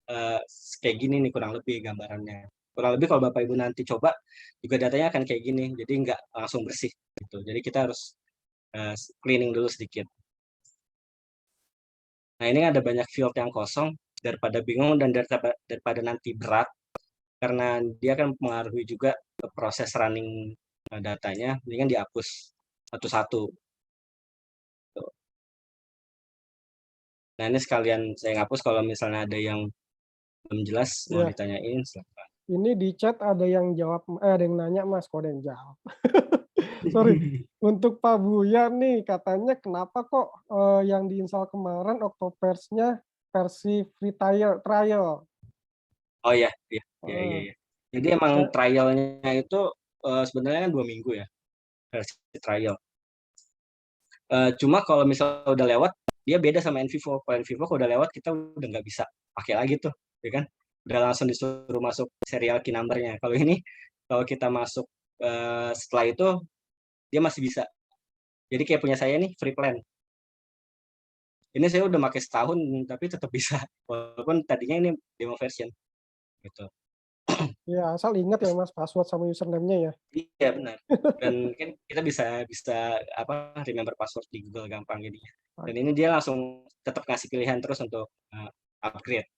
eh, kayak gini nih kurang lebih gambarannya. Kurang lebih kalau Bapak Ibu nanti coba juga datanya akan kayak gini, jadi nggak langsung bersih gitu. Jadi kita harus eh, cleaning dulu sedikit. Nah ini ada banyak field yang kosong daripada bingung dan daripada nanti berat karena dia akan mempengaruhi juga ke proses running datanya, mendingan dihapus satu-satu. Nah ini sekalian saya ngapus kalau misalnya ada yang belum jelas mau Ya, ditanyain silakan. ini di chat ada yang jawab, ada yang nanya Mas, kok ada yang jawab. Sorry. Untuk Pak Buya nih, katanya kenapa kok yang diinstal kemarin Octoverse-nya versi free trial? Oh iya, iya, iya, iya, Heeh. iya. Jadi emang Saya trialnya itu sebenarnya kan 2 minggu ya versi trial. Cuma kalau misalnya udah lewat, dia beda sama Envivo. Kalau Envivo kalau udah lewat kita udah nggak bisa pakai lagi tuh, ya kan? Udah langsung disuruh masuk serial key number-nya. Kalau ini, kalau kita masuk setelah itu dia masih bisa. Jadi kayak punya saya nih free plan. Ini saya udah pakai setahun tapi tetap bisa. Walaupun tadinya ini demo version gitu. ya asal ingat ya Mas password sama username-nya ya. Iya benar. Dan kan kita bisa bisa apa remember password di Google gampang jadinya. Dan ini dia langsung tetap ngasih pilihan terus untuk upgrade.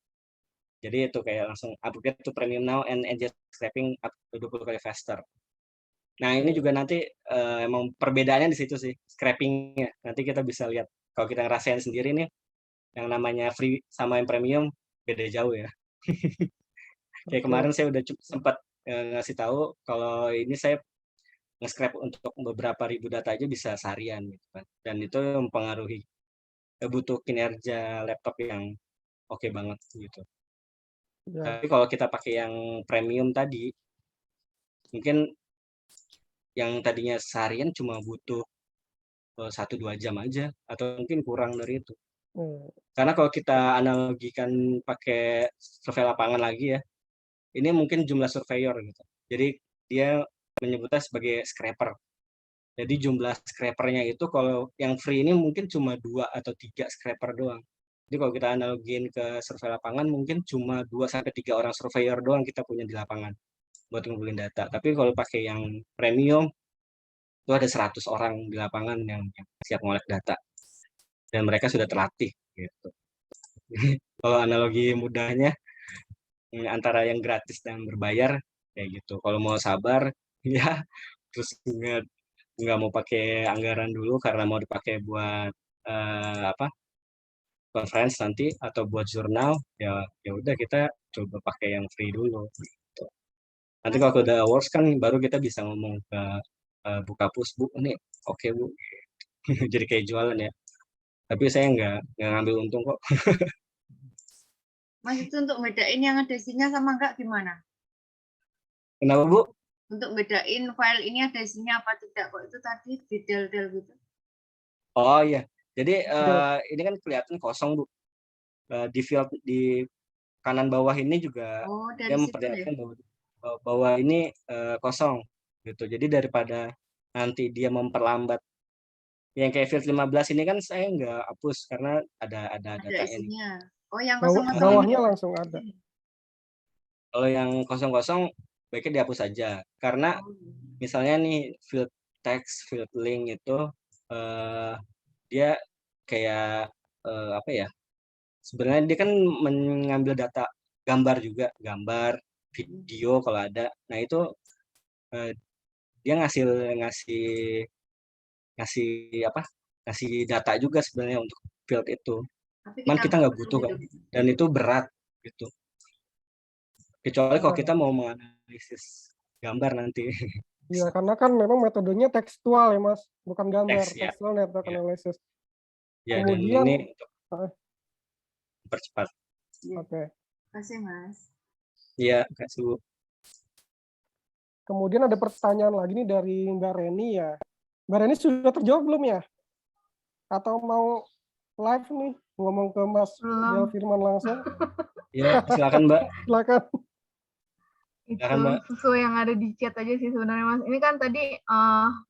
Jadi itu kayak langsung upgrade to premium now and engine scraping up to 20 kali faster. Nah ini juga nanti emang perbedaannya di situ sih scrapingnya. Nanti kita bisa lihat kalau kita ngerasain sendiri nih yang namanya free sama yang premium beda jauh ya. Kayak Oke. kemarin saya udah sempat ngasih tahu kalau ini saya nge-scrap untuk beberapa ribu data aja bisa seharian gitu kan. Dan itu mempengaruhi butuh kinerja laptop yang oke banget gitu. Ya. Tapi kalau kita pakai yang premium tadi, mungkin yang tadinya seharian cuma butuh 1-2 jam aja atau mungkin kurang dari itu. Hmm. Karena kalau kita analogikan pakai survei lapangan lagi ya, ini mungkin jumlah surveyor gitu. Jadi dia menyebutnya sebagai scraper. Jadi jumlah scrapernya itu kalau yang free ini mungkin cuma 2 atau 3 scraper doang. Jadi kalau kita analogin ke survei lapangan mungkin cuma 2 sampai 3 orang surveyor doang kita punya di lapangan buat ngumpulin data. Tapi kalau pakai yang premium itu ada 100 orang di lapangan yang siap ngolek data dan mereka sudah terlatih gitu. Kalau analogi mudahnya antara yang gratis dan berbayar kayak gitu. Kalau mau sabar ya terus nggak mau pakai anggaran dulu karena mau dipakai buat apa conference nanti atau buat jurnal ya ya udah kita coba pakai yang free dulu gitu. Nanti Mas, kalau udah awards kan baru kita bisa ngomong ke Bukapus bu ini oke bu jadi kayak jualan ya tapi saya nggak ngambil untung kok. Mas itu untuk bedain yang ada isinya sama enggak gimana? Kenapa bu? untuk bedain file ini ada isinya apa tidak kok itu tadi di del gitu. Oh iya, jadi Ya. ini kan kelihatan kosong Bu. Di field di kanan bawah ini juga Oh, dia dari situ ya. memperlihatkan bahwa ini kosong gitu. Jadi daripada nanti dia memperlambat. Yang kayak field 15 ini kan saya nggak hapus karena ada Ada datanya nih. isinya. Oh, yang kosong-kosong ini. Bawahnya langsung ada. Kalau yang kosong-kosong baiknya dihapus saja. Karena Oh, misalnya nih field text, field link itu dia kayak apa ya? Sebenarnya dia kan mengambil data gambar juga, gambar, video kalau ada. Nah itu dia ngasih ngasih apa? Ngasih data juga sebenarnya untuk field itu. tapi Cuman kita nggak butuh butuh kan. gitu. Dan itu berat gitu. Kecuali kalau kita mau menganalisis gambar nanti. Iya, karena kan memang metodenya tekstual ya Mas, bukan gambar. Teks ya. Textual network Ya. analysis. Ya, dan Kemudian, ini untuk mempercepat. oke. Kasih Mas. Iya, kasih Bu. Kemudian ada pertanyaan lagi nih dari Mbak Reni ya. Mbak Reni sudah terjawab belum ya? Atau mau live nih ngomong ke Mas Belum. Del Firman langsung? Ya, silakan Mbak. Silakan. Itu Silakan, Mbak. sesuai yang ada di chat aja sih sebenarnya Mas. Ini kan tadi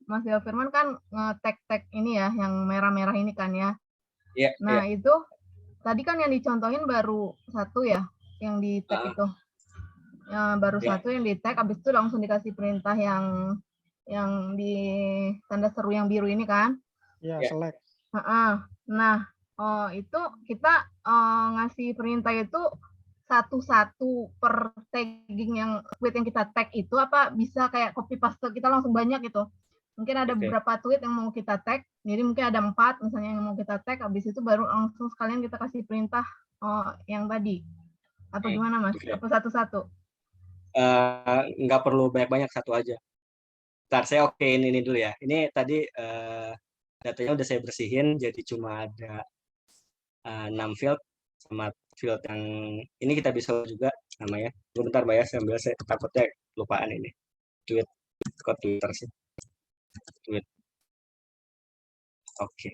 Mas Del Firman kan nge-tag ini ya, yang merah-merah ini kan ya. Iya, Nah iya. itu tadi kan yang dicontohin baru satu ya, yang di tag itu. Baru Ya. satu yang di tag, habis itu langsung dikasih perintah yang di tanda seru yang biru ini kan. Ya, Ya. select. Nah, itu kita ngasih perintah itu satu-satu per tagging yang tweet yang kita tag itu apa bisa kayak copy paste kita langsung banyak gitu. Mungkin ada Oke. beberapa tweet yang mau kita tag, jadi mungkin ada 4 misalnya yang mau kita tag, habis itu baru langsung sekalian kita kasih perintah yang tadi. Atau gimana Mas? Oke. Apa satu-satu? Nggak perlu banyak-banyak, satu aja. Ntar saya okein ini dulu ya. Ini tadi datanya udah saya bersihin, jadi cuma ada 6 field sama field yang ini kita bisa juga namanya. Bentar Mbak ya, saya takutnya lupaan ini. Tweet, kok Twitter sih. Tweet. Oke.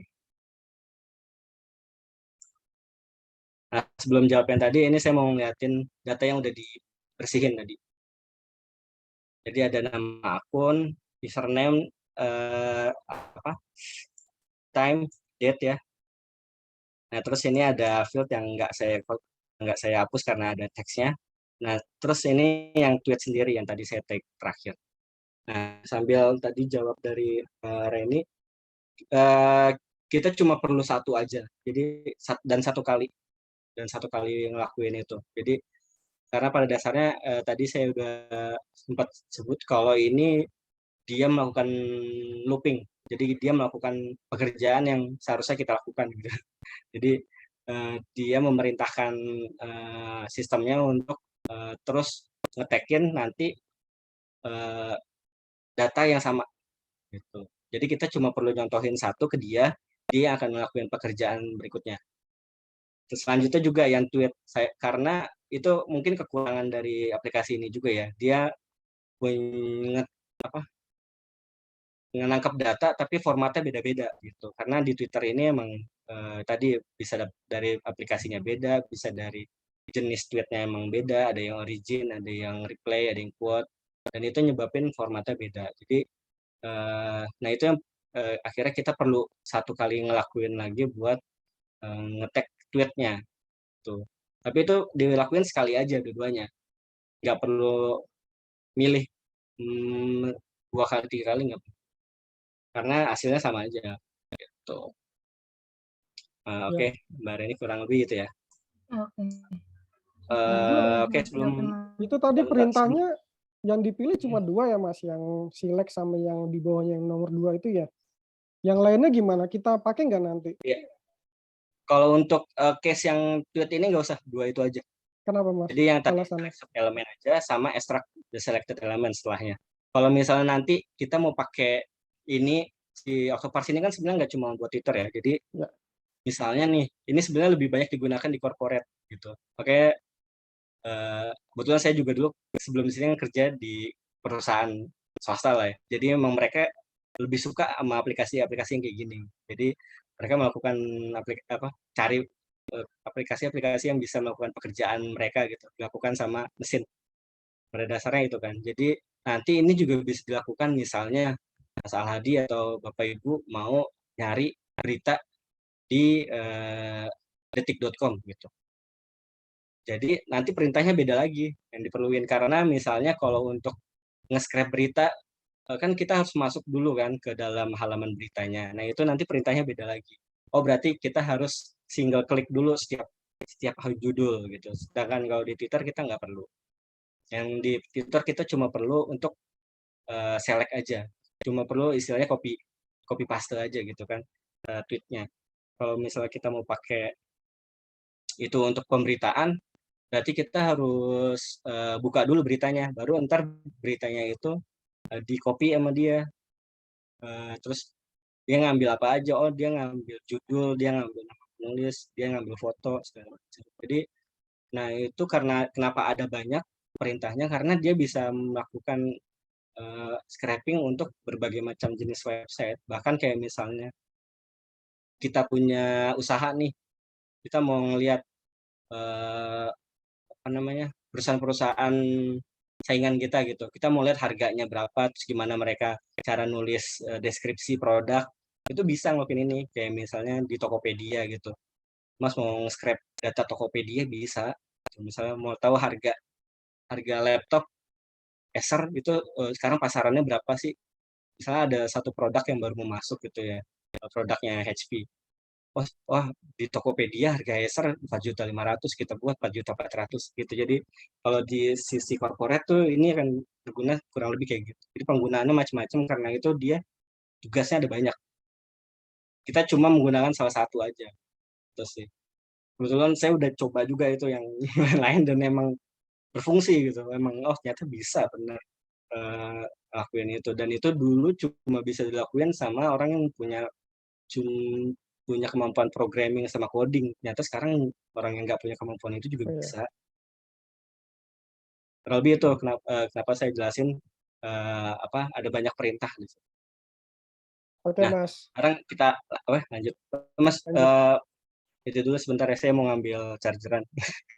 Nah, sebelum jawab yang tadi, ini saya mau ngeliatin data yang udah dibersihin tadi. Jadi ada nama akun, username, time, date ya. Nah, terus ini ada field yang nggak saya hapus karena ada teksnya. Nah, terus ini yang tweet sendiri yang tadi saya tag terakhir. Nah, sambil tadi jawab dari Reni, kita cuma perlu satu aja. Jadi satu kali ngelakuin itu. Jadi karena pada dasarnya tadi saya udah sempat sebut kalau ini dia melakukan looping. Jadi dia melakukan pekerjaan yang seharusnya kita lakukan gitu. Jadi dia memerintahkan sistemnya untuk terus ngetekin nanti data yang sama gitu. Jadi kita cuma perlu nyontohin satu ke dia akan melakukan pekerjaan berikutnya. Terus selanjutnya juga yang tweet saya, karena itu mungkin kekurangan dari aplikasi ini juga ya. Dia menangkap data tapi formatnya beda-beda gitu. Karena di Twitter ini emang tadi bisa dari aplikasinya beda, bisa dari jenis tweetnya emang beda, ada yang origin, ada yang replay, ada yang quote, dan itu nyebabin formatnya beda. Jadi nah itu yang akhirnya kita perlu satu kali ngelakuin lagi buat ngetek tweetnya tuh. Tapi itu dilakuin sekali aja dua-duanya, nggak perlu milih 2 kali 3 kali, nggak, karena hasilnya sama aja gitu. Oke, Mbak Reni kurang lebih itu ya. Oke, sebelum itu tadi perintahnya yang dipilih cuma 2 ya Mas, yang select sama yang di bawahnya yang nomor 2 itu ya. Yang lainnya gimana? Kita pakai nggak nanti? Iya. Kalau untuk case yang tweet ini nggak usah 2 itu aja. Kenapa Mas? Jadi yang tadi Alasannya? elemen aja sama extract the selected element setelahnya. Kalau misalnya nanti kita mau pakai ini, si Octoparse ini kan sebenarnya nggak cuma buat Twitter ya. Jadi ya, misalnya nih, ini sebenarnya lebih banyak digunakan di corporate gitu. Oke, kebetulan saya juga dulu sebelum di sini kerja di perusahaan swasta lah ya. Jadi memang mereka lebih suka sama aplikasi-aplikasi yang kayak gini. Jadi mereka melakukan cari aplikasi-aplikasi yang bisa melakukan pekerjaan mereka gitu, dilakukan sama mesin. Pada dasarnya itu kan. Jadi nanti ini juga bisa dilakukan misalnya Mas Alhadi atau Bapak Ibu mau nyari berita di detik.com gitu. Jadi nanti perintahnya beda lagi yang diperluin karena misalnya kalau untuk nge-scrap berita kan kita harus masuk dulu kan ke dalam halaman beritanya. Nah, itu nanti perintahnya beda lagi. Oh, berarti kita harus single klik dulu setiap judul gitu. Sedangkan kalau di Twitter kita nggak perlu. Yang di Twitter kita cuma perlu untuk select aja. Cuma perlu istilahnya copy paste aja gitu kan tweetnya. Kalau misalnya kita mau pakai itu untuk pemberitaan, berarti kita harus buka dulu beritanya, baru ntar beritanya itu di copy sama dia. Terus dia ngambil apa aja, oh dia ngambil judul, dia ngambil nama penulis, dia ngambil foto, segala macam. Jadi, nah itu karena kenapa ada banyak perintahnya, karena dia bisa melakukan scraping untuk berbagai macam jenis website. Bahkan kayak misalnya kita punya usaha nih, kita mau ngelihat perusahaan-perusahaan saingan kita gitu. Kita mau lihat harganya berapa, terus gimana mereka cara nulis deskripsi produk, itu bisa ngelakuin ini. Kayak misalnya di Tokopedia gitu. Mas mau nge-scrap data Tokopedia bisa. Misalnya mau tahu harga laptop Acer itu sekarang pasarannya berapa sih? Misalnya ada satu produk yang baru mau masuk gitu ya, produknya HP. Wah, di Tokopedia harga Acer 4.500.000 kita buat 4.400.000 gitu. Jadi kalau di sisi corporate tuh ini akan berguna kurang lebih kayak gitu. Jadi penggunaannya macam-macam karena itu dia tugasnya ada banyak. Kita cuma menggunakan salah satu aja. Terus sih. Kebetulan saya udah coba juga itu yang lain dan memang berfungsi gitu. Memang ternyata bisa benar lakuin itu dan itu dulu cuma bisa dilakuin sama orang yang punya kemampuan programming sama coding. Ternyata sekarang orang yang nggak punya kemampuan itu juga bisa. Terlebih itu kenapa saya jelasin ada banyak perintah. Gitu. Oke, Nah, Mas. sekarang kita lanjut. Mas, Lanjut. itu dulu sebentar ya, saya mau ngambil chargeran.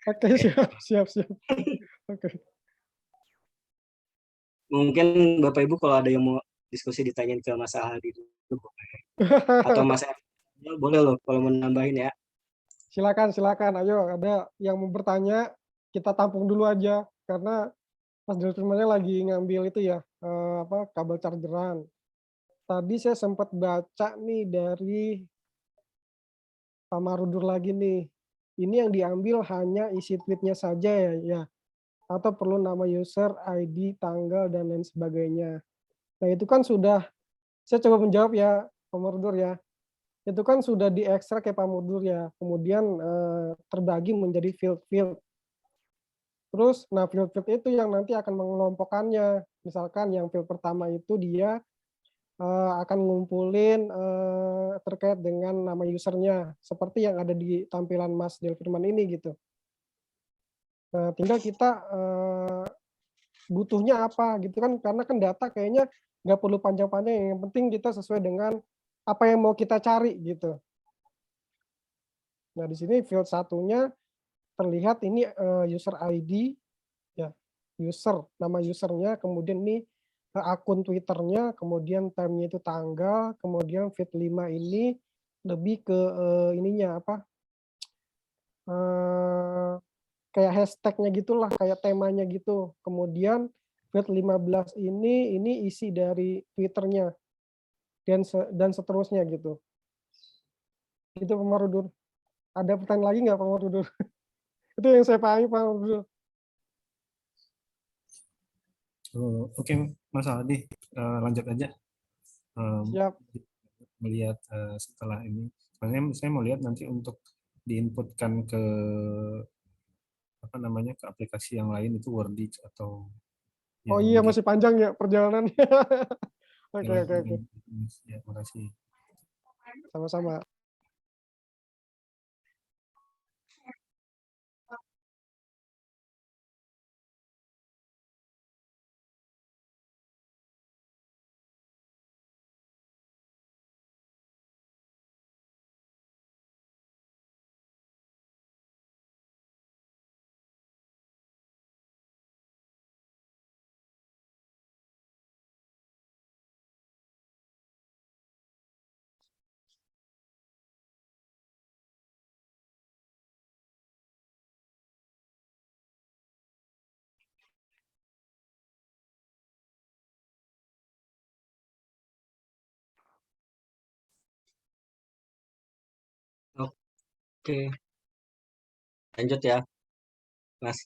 Oke, siap. Oke. Mungkin Bapak Ibu kalau ada yang mau diskusi ditanyain ke Mas Aldi dulu. Atau Mas boleh loh kalau mau nambahin ya. Silakan. Ayo, ada yang mau bertanya, kita tampung dulu aja karena Mas Delfirmannya lagi ngambil itu ya, kabel chargeran. Tadi saya sempat baca nih dari Pak Marudur lagi nih. Ini yang diambil hanya isi tweet-nya saja ya. Atau perlu nama user, ID, tanggal dan lain sebagainya. Nah, itu kan sudah saya coba menjawab ya, Pak Marudur ya. Itu kan sudah diekstrak ya Pak Marudur ya. Kemudian terbagi menjadi field-field. Terus, nah field-field itu yang nanti akan mengelompokkannya. Misalkan yang field pertama itu dia akan ngumpulin terkait dengan nama usernya, seperti yang ada di tampilan Mas Delfirman ini gitu. Nah, tinggal kita butuhnya apa gitu kan, karena kan data kayaknya nggak perlu panjang-panjang, yang penting kita sesuai dengan apa yang mau kita cari gitu. Nah, di sini field satunya terlihat ini user ID, ya, nama usernya, kemudian ini akun Twitternya, kemudian time-nya itu tanggal, kemudian feed 5 ini lebih ke ininya apa, kayak hashtag-nya gitulah, kayak temanya gitu. Kemudian feed 15 ini isi dari Twitternya dan seterusnya gitu. Itu Pak Marudur. Ada pertanyaan lagi nggak Pak Marudur? Itu yang saya pahami Pak Marudur. Oke, Mas Aldi, lanjut aja. Siap. Melihat setelah ini, sebenarnya saya mau lihat nanti untuk diinputkan ke ke aplikasi yang lain itu Wordix atau Oh iya, masih panjang ya perjalanannya. Oke. Ya, makasih. Sama-sama. Oke, lanjut ya, Mas.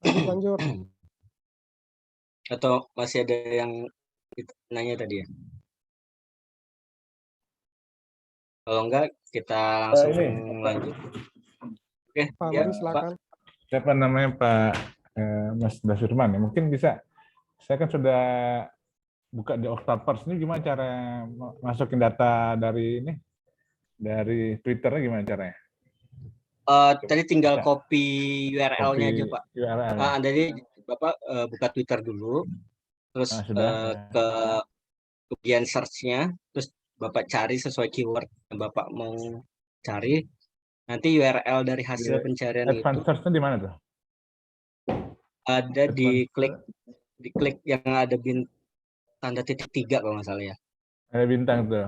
Lanjut. Atau masih ada yang nanya tadi ya? Kalau enggak, kita langsung lanjut. Oke, Pak ya, Budi Pak. silakan. Siapa namanya Pak Mas Dasirman ya? Mungkin bisa. Saya kan sudah buka di Octopers ini, gimana cara masukin data dari ini, dari Twitternya gimana caranya? Tadi tinggal Bisa. copy URL-nya aja, Copy Pak. URL ya? Jadi Bapak buka Twitter dulu, terus Sudah. ke bagian search-nya, terus Bapak cari sesuai keyword yang Bapak mau cari. Nanti URL dari hasil pencarian itu Advanced search-nya di mana tuh? ada di Advanced klik yang ada tanda titik 3 kalau nggak salah ya. ada bintang tuh.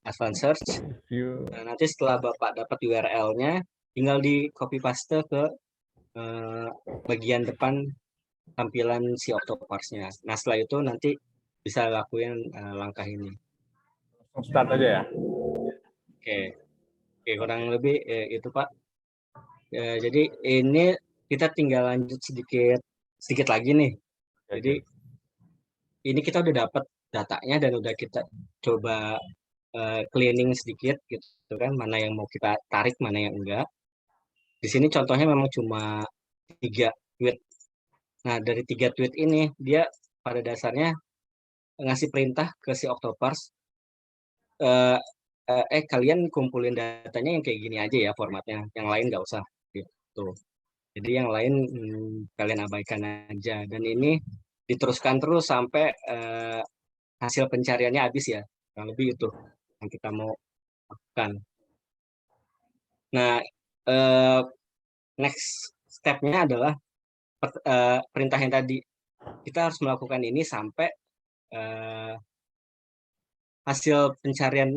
Advanced search. View. Nah, nanti setelah Bapak dapat URL-nya, tinggal di copy paste ke bagian depan tampilan si Octopars-nya. Nah, setelah itu nanti bisa lakuin langkah ini. Langsung start aja ya? Oke, kurang lebih itu Pak. Jadi ini kita tinggal lanjut sedikit lagi nih. Jadi ini kita udah dapat datanya dan udah kita coba cleaning sedikit gitu kan, mana yang mau kita tarik, mana yang enggak. Di sini contohnya memang cuma 3 tweet. Nah, dari 3 tweet ini dia pada dasarnya ngasih perintah ke si Octopars, kalian kumpulin datanya yang kayak gini aja ya formatnya, yang lain nggak usah gitu. Jadi yang lain kalian abaikan aja. Dan ini diteruskan terus sampai hasil pencariannya habis ya. Kurang lebih itu yang kita mau lakukan. Nah, next step-nya adalah perintah yang tadi. Kita harus melakukan ini sampai hasil pencarian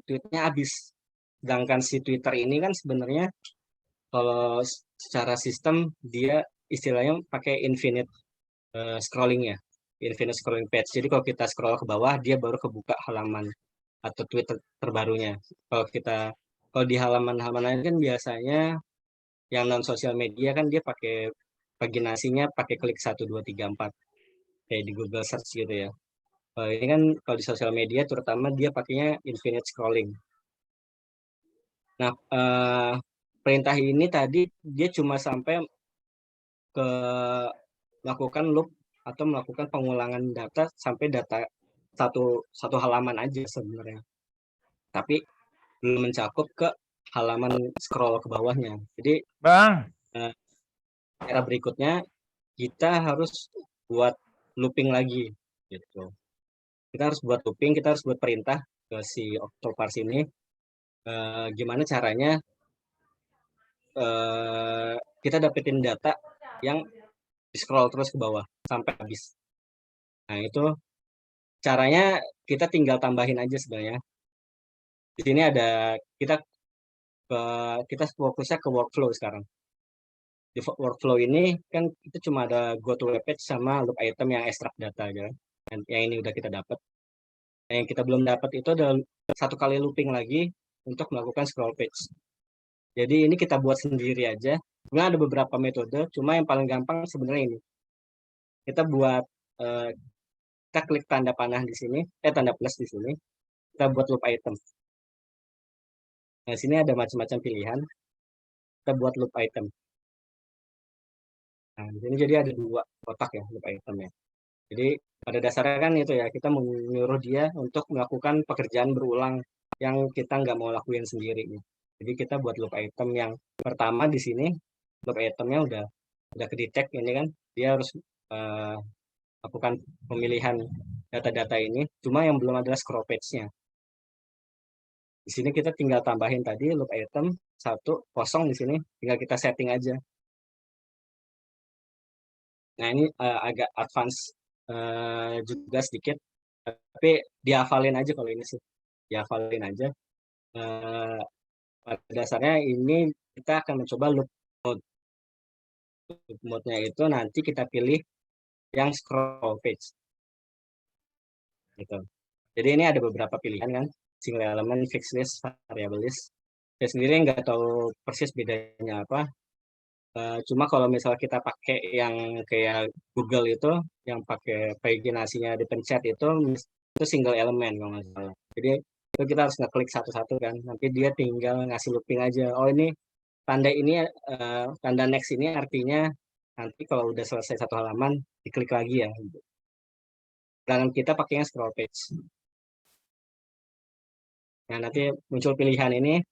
tweetnya habis. Sedangkan si Twitter ini kan sebenarnya kalau secara sistem dia istilahnya pakai infinite scrolling ya, infinite scrolling page. Jadi kalau kita scroll ke bawah dia baru kebuka halaman atau tweet terbarunya. Kalau di halaman-halaman lain kan biasanya yang non sosial media kan dia pakai paginasinya pakai klik 1 2 3 4 kayak di Google Search gitu ya. Ini kan kalau di sosial media terutama dia pakainya infinite scrolling. Nah, perintah ini tadi dia cuma sampai ke melakukan loop atau melakukan pengulangan data sampai data satu halaman aja sebenarnya. Tapi belum mencakup ke halaman scroll ke bawahnya. Jadi cara berikutnya kita harus buat looping lagi gitu. Kita harus buat looping, kita harus buat perintah ke si Octopars ini gimana caranya kita dapetin data yang scroll terus ke bawah sampai habis. Nah, itu caranya kita tinggal tambahin aja sebenarnya. Di sini ada kita fokusnya ke workflow sekarang. Di workflow ini kan kita cuma ada go to web page sama loop item yang extract data aja. Dan yang ini udah kita dapat. Nah, yang kita belum dapat itu ada satu kali looping lagi untuk melakukan scroll page. Jadi ini kita buat sendiri aja. Sebenarnya ada beberapa metode, cuma yang paling gampang sebenarnya ini. Kita buat kita klik tanda panah di sini, tanda plus di sini. Kita buat loop item. Nah, sini ada macam-macam pilihan. Kita buat loop item. Nah, di sini jadi ada 2 kotak ya loop itemnya. Jadi pada dasarnya kan itu ya, kita menyuruh dia untuk melakukan pekerjaan berulang yang kita nggak mau lakuin sendiri. Jadi kita buat loop item yang pertama di sini, loop itemnya udah ke-detect ini kan, dia harus lakukan pemilihan data-data ini, cuma yang belum ada scroll page-nya. Di sini kita tinggal tambahin tadi loop item 1 kosong di sini, tinggal kita setting aja. Nah, ini agak advance juga sedikit, tapi dihafalin aja kalau ini sih. Dihafalin aja. Pada dasarnya ini kita akan mencoba loop mode. Loop mode-nya itu nanti kita pilih yang scroll page. Gitu. Jadi ini ada beberapa pilihan kan. single element, fixed list, variable list. Saya sendiri nggak tahu persis bedanya apa. Cuma kalau misalnya kita pakai yang kayak Google itu, yang pakai paginasinya dipencet itu single element kalau nggak salah. Jadi itu kita harus ngeklik satu-satu kan. Nanti dia tinggal ngasih looping aja. Oh ini tanda ini tanda next ini artinya nanti kalau udah selesai satu halaman diklik lagi ya. Sedangkan kita pakainya scroll page. Nah nanti muncul pilihan ini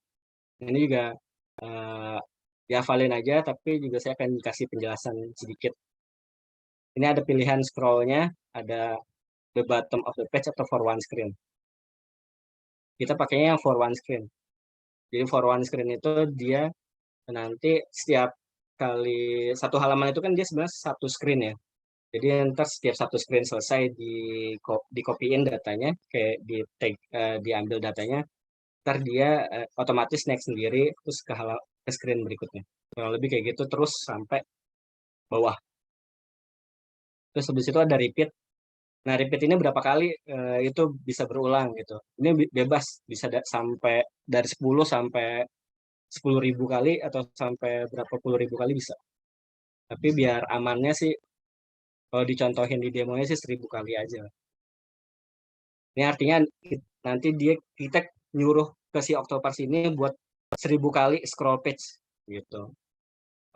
juga dihafalin aja, tapi juga saya akan kasih penjelasan sedikit. Ini ada pilihan scrollnya, ada the bottom of the page atau for one screen. Kita pakainya yang for one screen. Jadi for one screen itu dia nanti setiap kali satu halaman itu kan dia sebenarnya satu screen ya. Jadi ntar setiap satu screen selesai di copyin datanya, kayak diambil datanya, ntar dia otomatis next sendiri terus ke screen berikutnya. Kurang lebih kayak gitu terus sampai bawah. Terus habis itu ada repeat. Nah, repeat ini berapa kali itu bisa berulang gitu. Ini bebas, bisa sampai dari 10 sampai 10.000 kali atau sampai berapa puluh ribu kali bisa. Tapi biar amannya sih, kalau dicontohin di demonya sih 1.000 kali aja. Ini artinya nanti kita nyuruh ke si Octopus ini buat 1.000 kali scroll page gitu.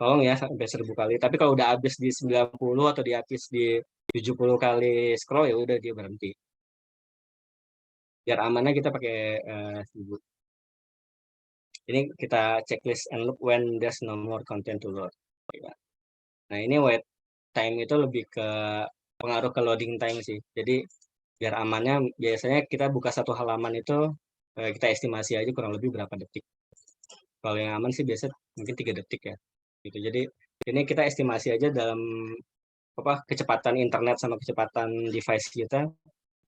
Tolong ya sampai 1.000 kali. Tapi kalau udah habis di 90 atau di habis di 70 kali scroll ya udah dia berhenti. Biar amannya kita pakai 1.000. Ini kita checklist and loop when there's no more content to load. Nah ini wait time itu lebih ke pengaruh ke loading time sih. Jadi biar amannya biasanya kita buka satu halaman itu kita estimasi aja kurang lebih berapa detik. Kalau yang aman sih biasa mungkin 3 detik ya. Gitu. Jadi ini kita estimasi aja dalam kecepatan internet sama kecepatan device kita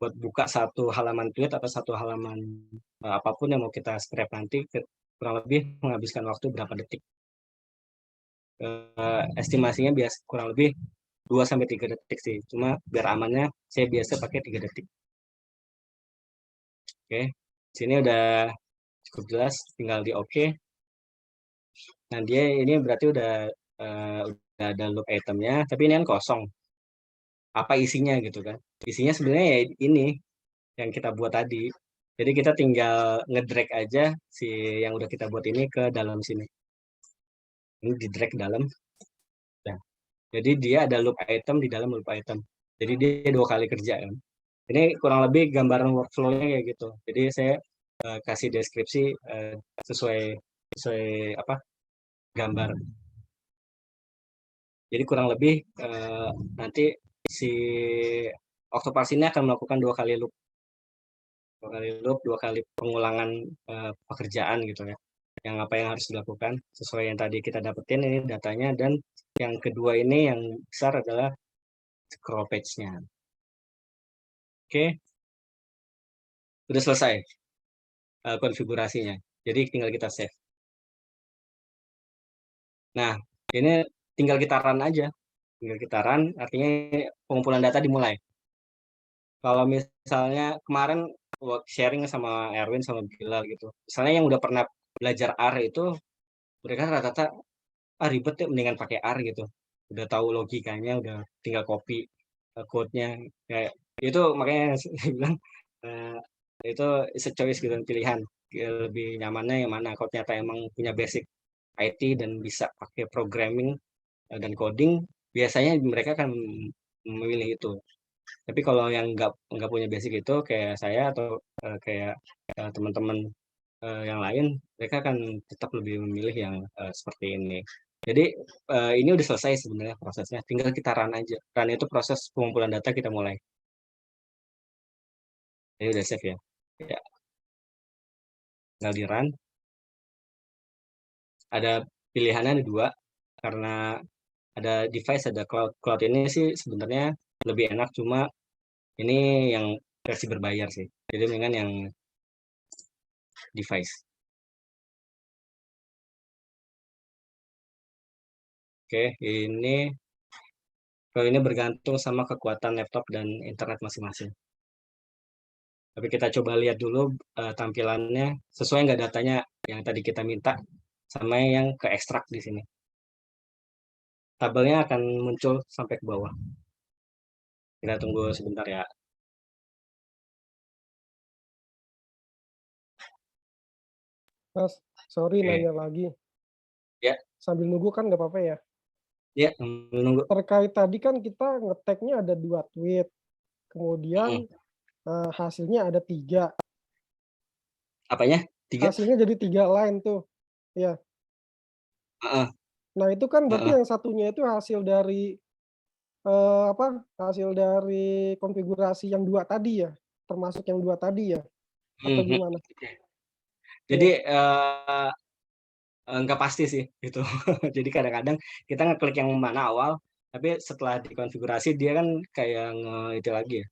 buat buka satu halaman tweet atau satu halaman apapun yang mau kita scrap nanti kurang lebih menghabiskan waktu berapa detik. Estimasinya biasa kurang lebih 2-3 detik sih. Cuma biar amannya saya biasa pakai 3 detik. Oke, sini udah cukup jelas, tinggal di oke. Nah dia ini berarti udah ada loop itemnya, tapi ini kan kosong. Apa isinya gitu kan? Isinya sebenarnya ya ini yang kita buat tadi. Jadi kita tinggal ngedrag aja si yang udah kita buat ini ke dalam sini. Ini di drag ke dalam. Nah, jadi dia ada loop item di dalam loop item. Jadi dia 2 kali kerja kan. Ini kurang lebih gambaran workflow-nya kayak gitu. Jadi saya kasih deskripsi sesuai apa gambar. Jadi kurang lebih nanti si Octopus ini akan melakukan 2 kali loop, 2 kali pengulangan pekerjaan gitu ya. Yang apa yang harus dilakukan sesuai yang tadi kita dapetin ini datanya, dan yang kedua ini yang besar adalah scroll page-nya. Oke, udah selesai konfigurasinya. Jadi tinggal kita save. Nah, ini tinggal kita run aja. Tinggal kita run, artinya pengumpulan data dimulai. Kalau misalnya kemarin sharing sama Erwin sama Bilal gitu. Misalnya yang udah pernah belajar R itu, mereka rata-rata ribet ya, mendingan pakai R gitu. Udah tahu logikanya, udah tinggal copy code-nya. Kayak itu makanya saya bilang itu is a choice gitu, pilihan. Lebih nyamannya yang mana. Kalau ternyata emang punya basic IT dan bisa pakai programming dan coding, biasanya mereka akan memilih itu. Tapi kalau yang nggak punya basic itu kayak saya atau kayak teman-teman yang lain, mereka akan tetap lebih memilih yang seperti ini. Jadi ini udah selesai sebenarnya prosesnya, tinggal kita run aja. Run itu proses pengumpulan data kita mulai. Ini udah save ya. Ya, tinggal di run. Ada pilihannya ada 2 karena ada device, ada cloud. Cloud ini sih sebenarnya lebih enak, cuma ini yang versi berbayar sih. Jadi mendingan yang device. Oke, kalau ini bergantung sama kekuatan laptop dan internet masing-masing. Tapi kita coba lihat dulu tampilannya sesuai nggak datanya yang tadi kita minta sama yang ke ekstrak di sini. Tabelnya akan muncul sampai ke bawah. Kita tunggu sebentar ya. Mas, sorry Oke. nanya lagi. Ya, Sambil nunggu kan nggak apa-apa ya. ya menunggu. Terkait tadi kan kita ngeteknya ada 2 tweet, kemudian hasilnya ada 3. Apanya? 3? Hasilnya jadi 3 line tuh. Ya. Heeh. Nah itu kan berarti Heeh. yang satunya itu hasil dari hasil dari konfigurasi yang 2 tadi ya? Termasuk yang 2 tadi ya? Atau Mhm. gimana? Jadi Iya. nggak pasti sih gitu. Jadi kadang-kadang kita ngeklik yang mana awal, tapi setelah dikonfigurasi dia kan kayak itu lagi ya,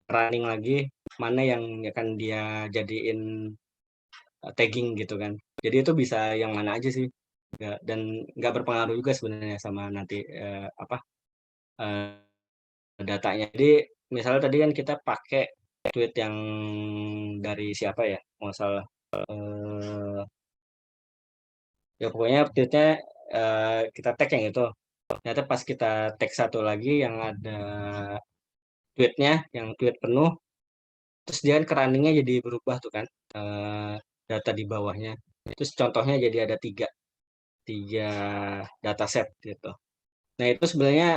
running lagi mana yang akan dia jadiin tagging gitu kan. Jadi itu bisa yang mana aja sih. Dan nggak berpengaruh juga sebenarnya sama nanti datanya. Jadi misalnya tadi kan kita pakai tweet yang dari siapa ya, nggak salah. Ya pokoknya tweetnya kita tag yang itu. Ternyata pas kita tag satu lagi yang ada tweetnya, yang tweet penuh, terus dia kan keraningnya jadi berubah tuh kan, data di bawahnya. Terus contohnya jadi ada tiga dataset gitu. Nah itu sebenarnya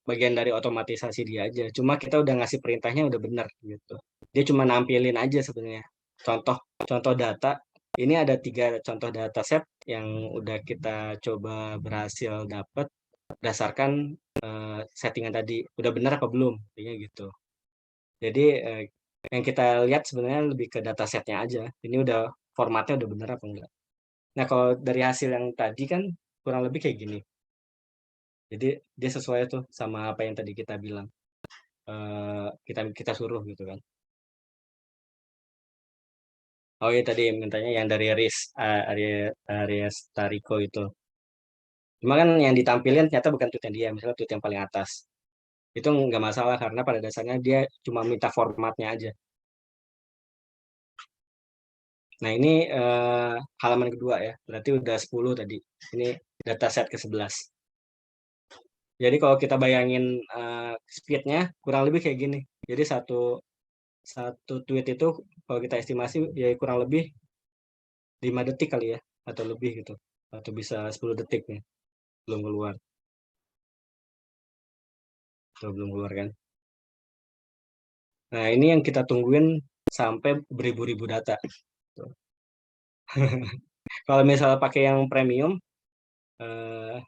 bagian dari otomatisasi dia aja. Cuma kita udah ngasih perintahnya udah benar gitu. Dia cuma nampilin aja sebenarnya. Contoh contoh data. Ini ada 3 contoh dataset yang udah kita coba berhasil dapat berdasarkan settingan tadi. Udah benar apa belum? Intinya gitu. Jadi yang kita lihat sebenarnya lebih ke datasetnya aja. Ini udah formatnya udah benar apa enggak. Nah kalau dari hasil yang tadi kan kurang lebih kayak gini. Jadi dia sesuai tuh sama apa yang tadi kita bilang. Kita suruh gitu kan. Oh iya tadi mintanya yang dari Aries Tariko itu. Cuma kan yang ditampilin ternyata bukan tweet yang dia, misalnya tweet yang paling atas. Itu nggak masalah karena pada dasarnya dia cuma minta formatnya aja. Nah ini halaman kedua ya, berarti udah 10 tadi. Ini dataset ke-11. Jadi kalau kita bayangin speednya kurang lebih kayak gini. Jadi satu tweet itu kalau kita estimasi ya kurang lebih 5 detik kali ya, atau lebih gitu. Atau bisa 10 detik nih, belum keluar. Atau belum keluar kan. Nah ini yang kita tungguin sampai beribu-ribu data. Tuh. Kalau misalnya pakai yang premium, eh,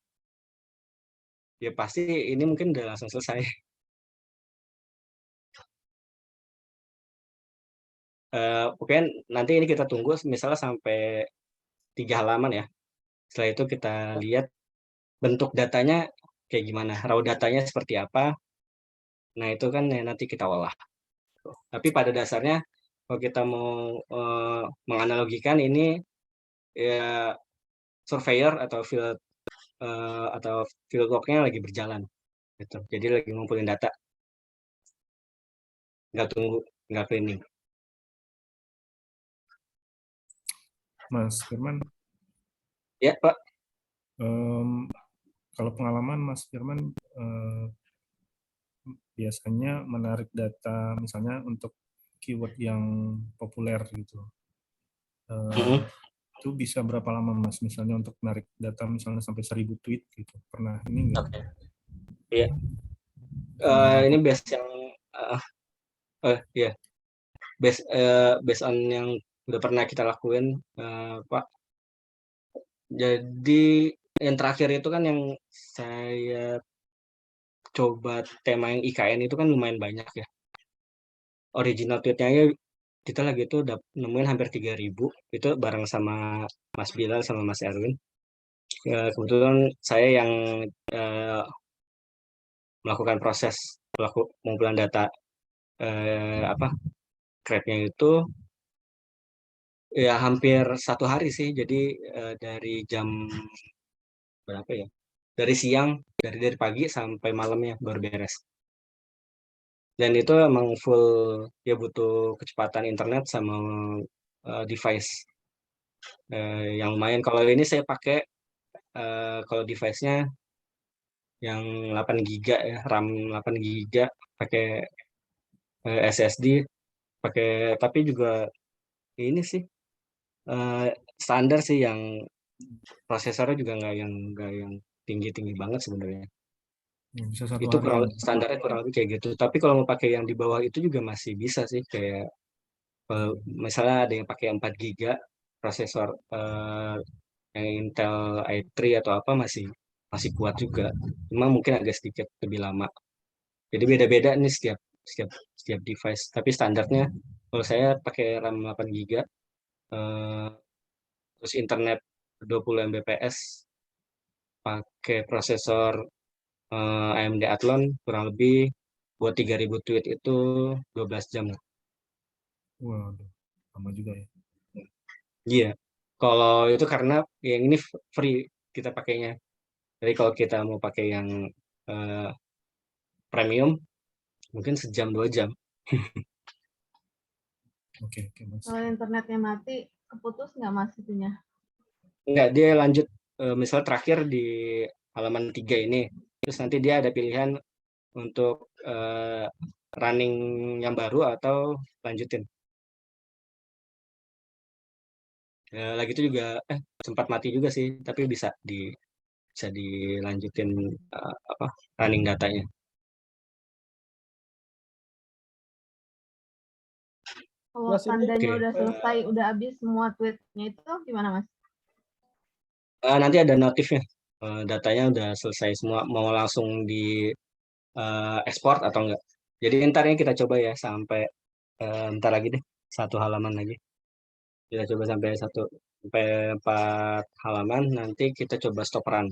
ya pasti ini mungkin udah langsung selesai. Oke, nanti ini kita tunggu misalnya sampai 3 halaman ya. Setelah itu kita lihat bentuk datanya kayak gimana, raw datanya seperti apa. Nah itu kan yang nanti kita olah. Tapi pada dasarnya kalau kita mau menganalogikan ini ya surveyor atau field work-nya lagi berjalan gitu. Jadi lagi ngumpulin data, nggak tunggu, nggak cleaning. Mas Firman, Ya Pak. kalau pengalaman Mas Firman biasanya menarik data misalnya untuk keyword yang populer gitu. Itu bisa berapa lama Mas misalnya untuk menarik data misalnya sampai 1000 tweet gitu. Pernah ini enggak? Oke. Iya. Ini base yang iya. Based on yang udah pernah kita lakuin Pak. Jadi yang terakhir itu kan yang saya coba tema yang IKN itu kan lumayan banyak ya. Original tweetnya kita lagi itu udah nemuin hampir 3.000 itu bareng sama Mas Bilal sama Mas Erwin. Kebetulan saya yang melakukan proses pengumpulan data crate-nya itu ya hampir 1 hari sih. Jadi dari jam berapa ya? Dari siang, dari pagi sampai malamnya baru beres. Dan itu emang full ya butuh kecepatan internet sama device yang lumayan. Kalau ini saya pakai kalau device-nya yang 8 giga ya, RAM 8 giga, pakai SSD, pakai tapi juga ini sih standar sih, yang prosesornya juga nggak yang tinggi-tinggi banget sebenarnya. Bisa satu Itu harian. standarnya kurang lebih kayak gitu. Tapi kalau mau pakai yang di bawah itu juga masih bisa sih, kayak misalnya ada yang pakai 4 giga prosesor yang Intel i3 atau apa, masih masih kuat juga. Cuma mungkin agak sedikit lebih lama. Jadi beda-beda nih setiap setiap setiap device. Tapi standarnya kalau saya pakai RAM 8 giga, eh, terus internet 20 Mbps, pakai prosesor AMD Athlon, kurang lebih buat 3.000 tweet itu 12 jam. Waduh, lama juga ya. Iya. Kalau itu karena yang ini free kita pakainya. Jadi kalau kita mau pakai yang eh, premium, mungkin sejam 2 jam. Oke, Mas. Kalau internetnya mati, keputus nggak Mas itunya? Enggak, dia lanjut misal terakhir di halaman 3 ini. Terus nanti dia ada pilihan untuk running yang baru atau lanjutin. Lagi itu juga sempat mati juga sih, tapi bisa dilanjutin apa running datanya. Kalau Mas, ini tandanya Oke. udah selesai, udah habis semua tweetnya itu gimana Mas? Nanti ada notifnya. Datanya udah selesai semua, mau langsung di export atau enggak. Jadi ntar ini kita coba ya sampai ntar lagi deh, 1 halaman lagi. Kita coba sampai 4 halaman, nanti kita coba stop run.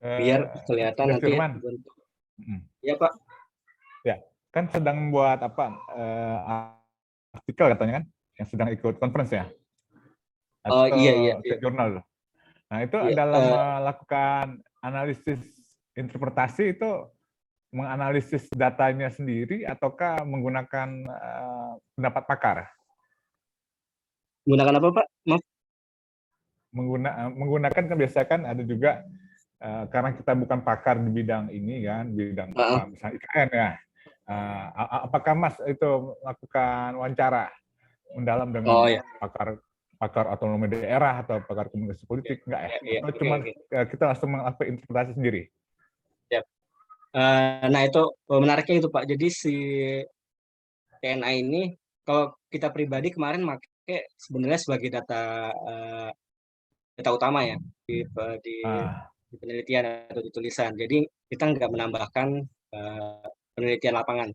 Biar kelihatan Mas nanti Firman, bentuk. mm, Ya Pak. ya kan sedang buat apa artikel katanya kan, yang sedang ikut conference ya, Oh atau iya iya iya. kayak jurnal. Nah itu Iya, dalam melakukan analisis interpretasi itu menganalisis datanya sendiri ataukah menggunakan pendapat pakar? Gunakan apa Pak? Maaf. Menggunakan kan biasanya kan ada juga karena kita bukan pakar di bidang ini kan, bidang apa misalnya IKN ya. Apakah Mas itu melakukan wawancara mendalam dengan Oh ya. pakar otonomi daerah atau pakar komunikasi politik enggak ya? Iya, Atau oke, cuma oke. kita langsung melakukan interpretasi sendiri? Siap. Nah itu menariknya itu Pak. Jadi si TNA ini kalau kita pribadi kemarin pakai sebenarnya sebagai data utama ya di Ah, di penelitian atau di tulisan. Jadi kita nggak menambahkan penelitian lapangan.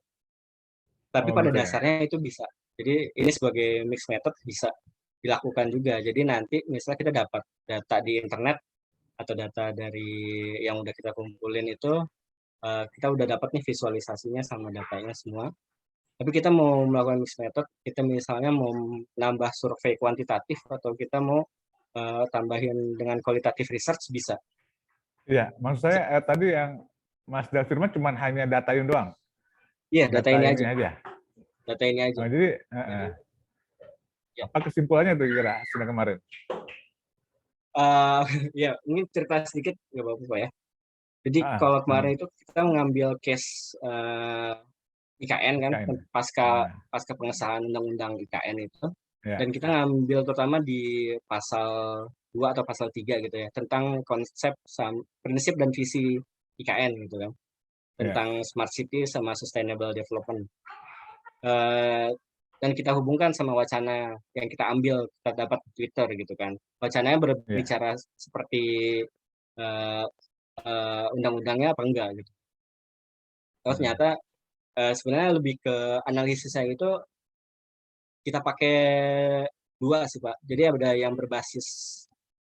Tapi oh pada gitu ya. dasarnya itu bisa. Jadi ini sebagai mixed method bisa dilakukan juga. Jadi nanti misalnya kita dapat data di internet atau data dari yang udah kita kumpulin itu, kita udah dapat nih visualisasinya sama datanya semua. Tapi kita mau melakukan mixed method, kita misalnya mau nambah survei kuantitatif atau kita mau tambahin dengan kualitatif research, bisa. Iya, maksud saya tadi yang Mas Dalfirman cuma hanya datain doang. Iya, data Data ini ini aja. aja. Data ini aja. Oh, jadi Ya. apa kesimpulannya tuh kira sudah kemarin? Ya, ini cerita sedikit nggak apa-apa Pak ya. Jadi kalau kemarin itu kita mengambil case IKN kan, IKN. pasca pengesahan undang-undang IKN itu, Ya. dan kita ngambil terutama di pasal 2 atau pasal 3 gitu ya, tentang konsep prinsip dan visi IKN gitu kan, tentang smart city sama sustainable development. Dan kita hubungkan sama wacana yang kita ambil, kita dapat di Twitter gitu kan. Wacananya berbicara seperti undang-undangnya apa enggak gitu. Terus ternyata sebenarnya lebih ke analisisnya itu kita pakai 2 sih Pak. Jadi ada yang berbasis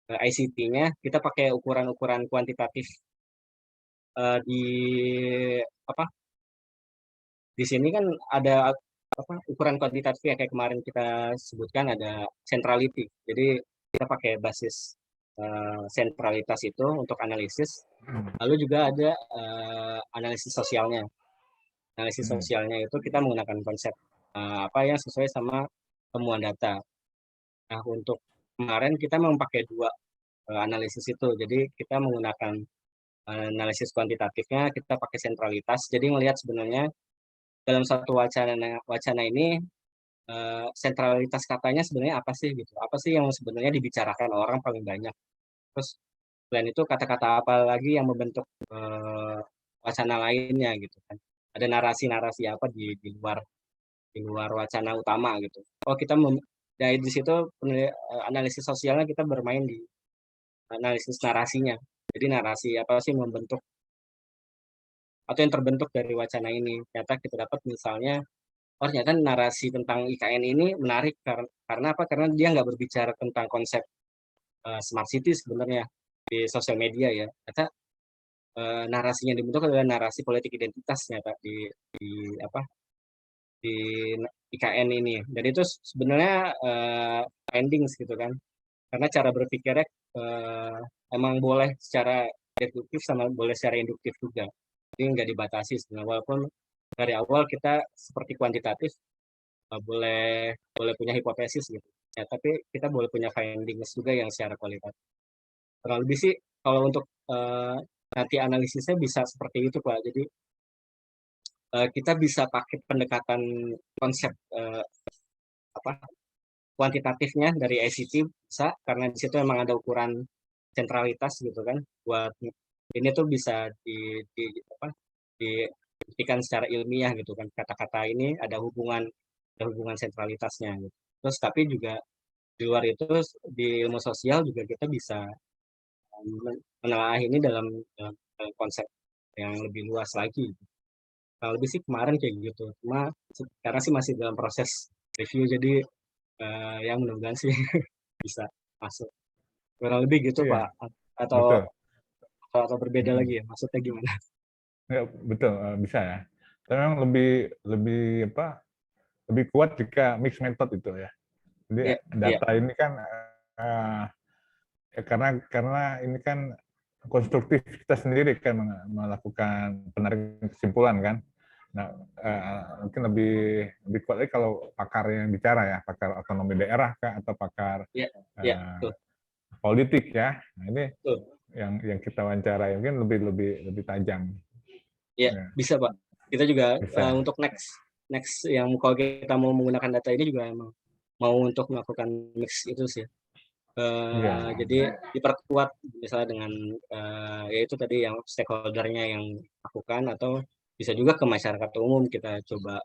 ICT-nya, kita pakai ukuran-ukuran kuantitatif di apa? Di sini kan ada apa? Ukuran kuantitatif ya, kayak kemarin kita sebutkan ada centrality. Jadi kita pakai basis sentralitas itu untuk analisis. Lalu juga ada analisis sosialnya. Analisis sosialnya itu kita menggunakan konsep apa yang sesuai sama temuan data. Nah, untuk kemarin kita memakai dua analisis itu. Jadi kita menggunakan analisis kuantitatifnya, kita pakai sentralitas. Jadi melihat sebenarnya dalam satu wacana ini sentralitas katanya sebenarnya apa sih gitu? Apa sih yang sebenarnya dibicarakan orang paling banyak? Terus selain itu kata-kata apa lagi yang membentuk wacana lainnya gitu kan? Ada narasi-narasi apa di luar wacana utama gitu? Oh kita dari di situ analisis sosialnya kita bermain di analisis narasinya. Jadi narasi apa sih membentuk atau yang terbentuk dari wacana ini? Ternyata kita dapat misalnya, oh ternyata narasi tentang IKN ini menarik karena apa? Karena dia nggak berbicara tentang konsep smart city sebenarnya di sosial media ya. Ternyata narasinya dibentuk adalah narasi politik identitas ternyata di apa di IKN ini. Dan itu sebenarnya findings gitu kan. Karena cara berpikirnya emang boleh secara deduktif sama boleh secara induktif juga. Jadi nggak dibatasi sebenarnya. Walaupun dari awal kita seperti kuantitatif boleh punya hipotesis gitu. Ya, tapi kita boleh punya findings juga yang secara kualitatif. Kurang lebih sih kalau untuk nanti analisisnya bisa seperti itu Pak. Jadi kita bisa pakai pendekatan konsep kuantitatifnya dari ICT bisa karena di situ memang ada ukuran sentralitas gitu kan. Buat ini tuh bisa dibuktikan secara ilmiah gitu kan. Kata-kata ini ada hubungan sentralitasnya gitu. Terus tapi juga di luar itu di ilmu sosial juga kita bisa menelaah ini dalam konsep yang lebih luas lagi. Kalau lebih sih kemarin kayak gitu. Cuma sekarang sih masih dalam proses review jadi yang mudah-mudahan sih bisa masuk. Kurang lebih gitu Iya, Pak. Atau betul. berbeda lagi ya? Maksudnya gimana? Ya, betul, bisa ya. Tapi memang lebih kuat jika mix method itu ya. Jadi Iya, data ini kan ya karena ini kan konstruktif kita sendiri kan melakukan penarikan kesimpulan kan. Nah, mungkin lebih kuat lagi kalau pakar yang bicara ya, pakar otonomi daerah kah atau pakar betul. politik ya. Nah, ini Betul. yang kita wawancara mungkin lebih tajam. Ya, Ya. bisa Pak. Kita juga Bisa. untuk next yang kalau kita mau menggunakan data ini juga emang mau untuk melakukan mix itu sih. Jadi diperkuat misalnya dengan yaitu tadi yang stakeholdernya yang lakukan atau bisa juga ke masyarakat umum kita coba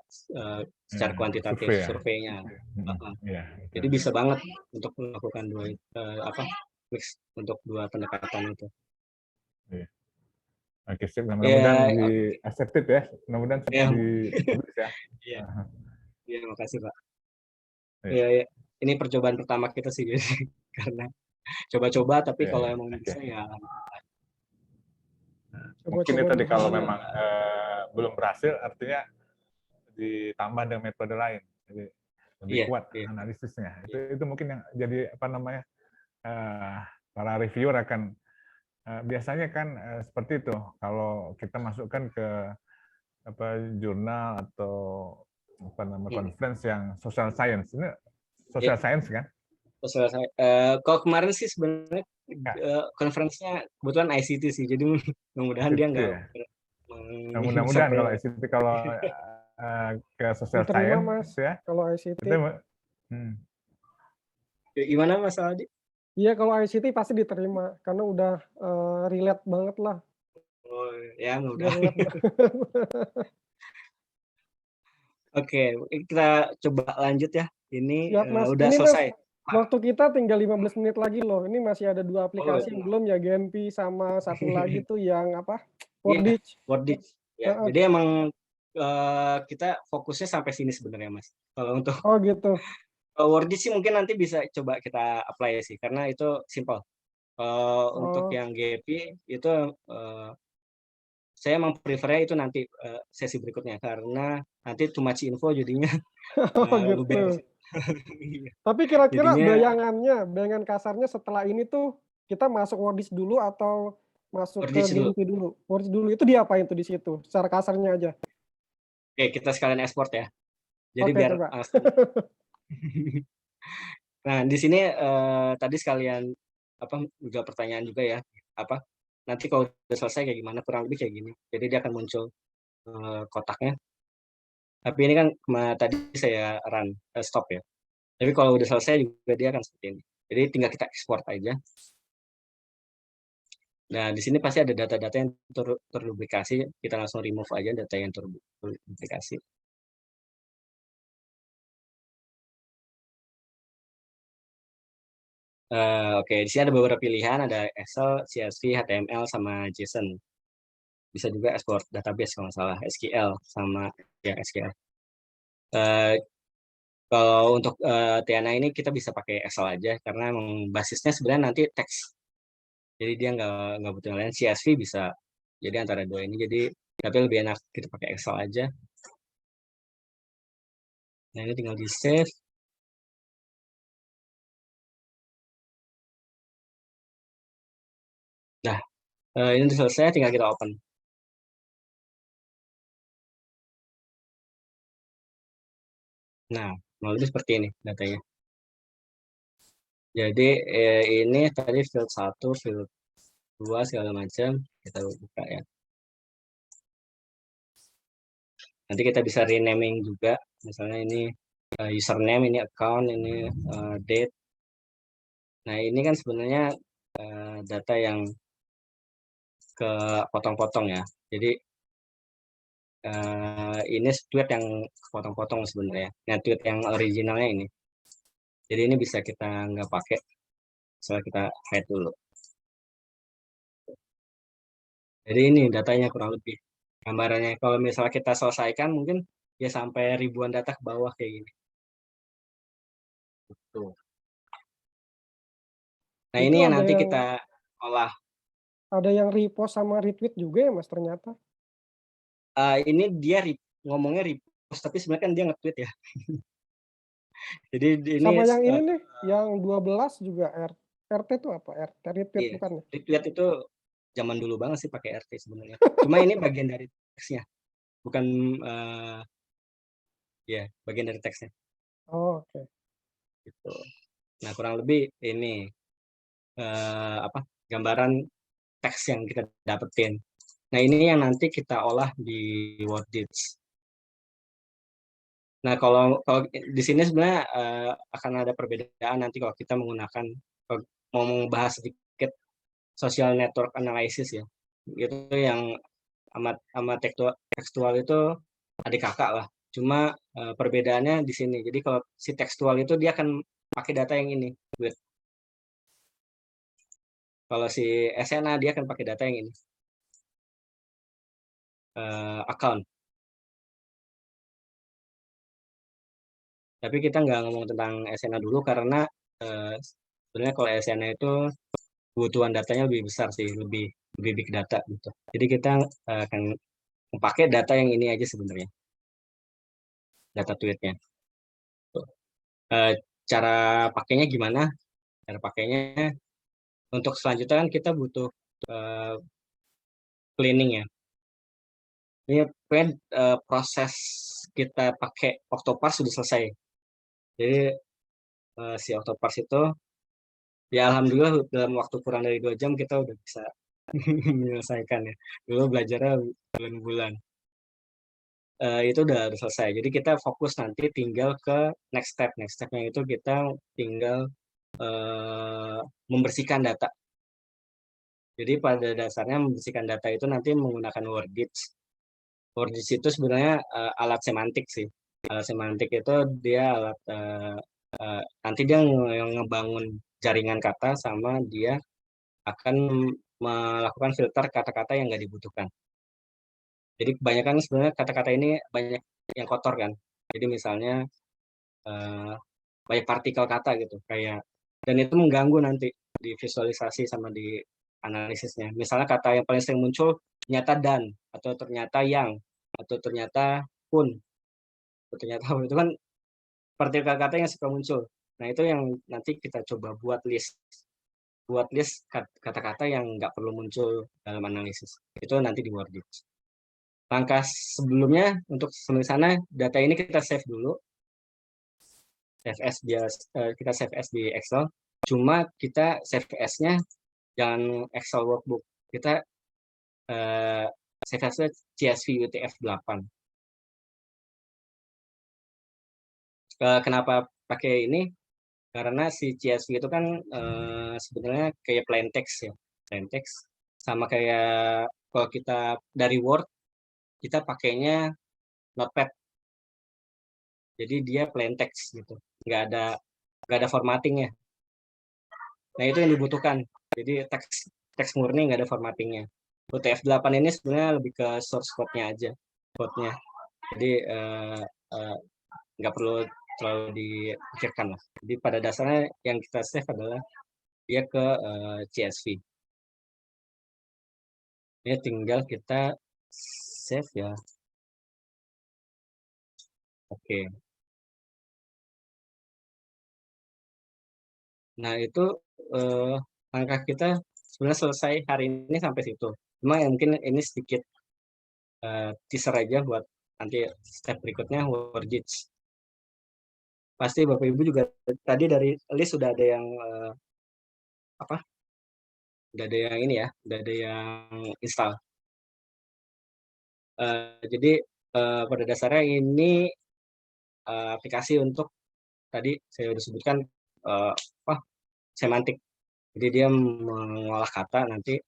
secara kuantitatif surveinya. Jadi bisa banget untuk melakukan mix untuk dua pendekatan itu. Oke, sip. Mudah-mudahan di accepted ya. Mudah-mudahan dipublish ya. Iya, makasih Pak. Ya, ini percobaan pertama kita sih jadi karena coba-coba tapi kalau emang bisa ya mungkin itu tadi kalau memang belum berhasil artinya ditambah dengan metode lain jadi lebih kuat analisisnya itu mungkin yang jadi para reviewer akan biasanya kan seperti itu kalau kita masukkan ke jurnal atau conference yang social science ini social science kan kalau kemarin sih sebenarnya konferensinya kebetulan ICT sih jadi mudah-mudahan dia nggak mudah-mudahan kalau ICT kalau ke social science Mas, ya kalau ICT gimana Mas Aldi? Iya kalau ICT pasti diterima karena udah relate banget lah. Oh ya mudah-mudahan. Oke, kita coba lanjut ya. Ini udah ini selesai. Mas, waktu kita tinggal 15 menit lagi loh. Ini masih ada 2 aplikasi yang belum ya, Genpi sama satu lagi tuh yang apa? Worditch. Worditch. Ya, jadi emang kita fokusnya sampai sini sebenarnya, Mas. Kalau untuk gitu. Worditch sih mungkin nanti bisa coba kita apply sih karena itu simple. Untuk yang GP itu saya emang prefernya itu nanti sesi berikutnya karena nanti too much info jadinya gitu. Tapi kira-kira bayangan kasarnya setelah ini tuh kita masuk Wordis dulu atau masuk ke Wordis dulu. Gempi dulu? Wordis dulu itu diapain tuh di situ? Secara kasarnya aja. Oke, kita sekalian ekspor ya. Jadi Oke, biar coba. langsung. Nah, di sini tadi sekalian apa juga pertanyaan juga ya, apa nanti kalau udah selesai kayak gimana, kurang lebih kayak gini. Jadi dia akan muncul kotaknya. Tapi ini kan tadi saya stop ya. Tapi kalau udah selesai juga dia akan seperti ini. Jadi tinggal kita ekspor aja. Nah, di sini pasti ada data-data yang terduplikasi. Kita langsung remove aja data yang terduplikasi. Oke, di sini ada beberapa pilihan, ada Excel, CSV, HTML, sama JSON. Bisa juga ekspor database kalau nggak salah, SQL sama ya SQL. Kalau untuk Tiana ini kita bisa pakai Excel aja karena emang basisnya sebenarnya nanti teks. Jadi dia nggak butuh yang lain. CSV bisa. Jadi antara dua ini. Jadi tapi lebih enak kita pakai Excel aja. Nah ini tinggal di save. Nah ini udah selesai, tinggal kita open. Nah lebih seperti ini datanya. Jadi ini tadi field 1, field 2 segala macam kita buka ya. Nanti kita bisa renaming juga. Misalnya ini username, ini account, ini date. Nah ini kan sebenarnya data yang ke potong-potong ya. Jadi ini tweet yang potong-potong sebenarnya. Nah tweet yang originalnya ini. Jadi ini bisa kita nggak pakai. Setelah kita hide dulu. Jadi ini datanya kurang lebih gambarannya. Kalau misalnya kita selesaikan mungkin ya sampai ribuan data ke bawah kayak gini. Tuh. Nah Itu ini yang ada nanti yang kita olah. ada yang repost sama retweet juga ya Mas ternyata. Ini dia ngomongnya repost tapi sebenarnya kan dia nge-tweet ya. Jadi ini Sama yang ini nih, yang 12 juga RT itu apa? RT retweet iya, bukan ya? retweet itu zaman dulu banget sih pakai RT sebenarnya. Cuma ini bagian dari teksnya, bukan ya bagian dari teksnya. Oh, oke. Gitu. Nah kurang lebih ini apa gambaran teks yang kita dapetin. Nah ini yang nanti kita olah di Wordits. Nah kalau di sini sebenarnya akan ada perbedaan nanti kalau kita menggunakan mau membahas sedikit social network analysis ya. Itu yang amat tekstual itu adik kakak lah. Cuma perbedaannya di sini. Jadi kalau si tekstual itu dia akan pakai data yang ini. Kalau si SNA dia akan pakai data yang ini. Account. Tapi kita nggak ngomong tentang SNA dulu karena sebenarnya kalau SNA itu kebutuhan datanya lebih besar sih, lebih big data gitu. Jadi kita akan memakai data yang ini aja sebenarnya, data tweetnya. Cara pakainya gimana? Cara pakainya untuk selanjutnya kan kita butuh cleaning ya. Ini proses kita pakai Octoparse sudah selesai. Jadi si Octoparse itu ya alhamdulillah dalam waktu kurang dari 2 jam kita udah bisa menyelesaikan ya. Dulu belajarnya bulan-bulan. Itu udah selesai. Jadi kita fokus nanti tinggal ke next step. Next stepnya itu kita tinggal membersihkan data. Jadi pada dasarnya membersihkan data itu nanti menggunakan Wordits. Wordits itu sebenarnya alat semantik sih. Alat semantik itu dia alat nanti dia yang ngebangun jaringan kata sama dia akan melakukan filter kata-kata yang nggak dibutuhkan. Jadi kebanyakan sebenarnya kata-kata ini banyak yang kotor kan. Jadi misalnya banyak partikel kata gitu kayak dan itu mengganggu nanti di visualisasi sama di analisisnya. Misalnya kata yang paling sering muncul ternyata dan atau ternyata yang atau ternyata pun atau ternyata itu kan partikel kata yang suka muncul. Nah itu yang nanti kita coba buat list buat list kata-kata yang nggak perlu muncul dalam analisis. Itu nanti di Wordich. Langkah sebelumnya untuk sampai sana, data ini kita save dulu. Kita save as di Excel. Cuma kita save as-nya jangan Excel workbook. Kita save as-nya CSV UTF-8. Kenapa pakai ini? Karena si CSV itu kan sebenarnya kayak plain text ya, plain text. Sama kayak kalau kita dari Word, kita pakainya Notepad. Jadi dia plain text gitu, nggak ada formattingnya. Nah itu yang dibutuhkan. Jadi teks murni nggak ada formattingnya. UTF-8 ini sebenarnya lebih ke source code-nya aja, code-nya. Jadi nggak perlu terlalu dipikirkan lah. Jadi pada dasarnya yang kita save adalah dia ke CSV. Ini tinggal kita save ya. Oke. Nah itu langkah kita sebenarnya selesai hari ini sampai situ. Cuma mungkin ini sedikit teaser aja buat nanti step berikutnya Wordich. Pasti Bapak Ibu juga tadi dari list sudah ada yang udah ada yang ini ya, udah ada yang install. Jadi pada dasarnya ini aplikasi untuk tadi saya sudah sebutkan semantik. Jadi dia mengolah kata, nanti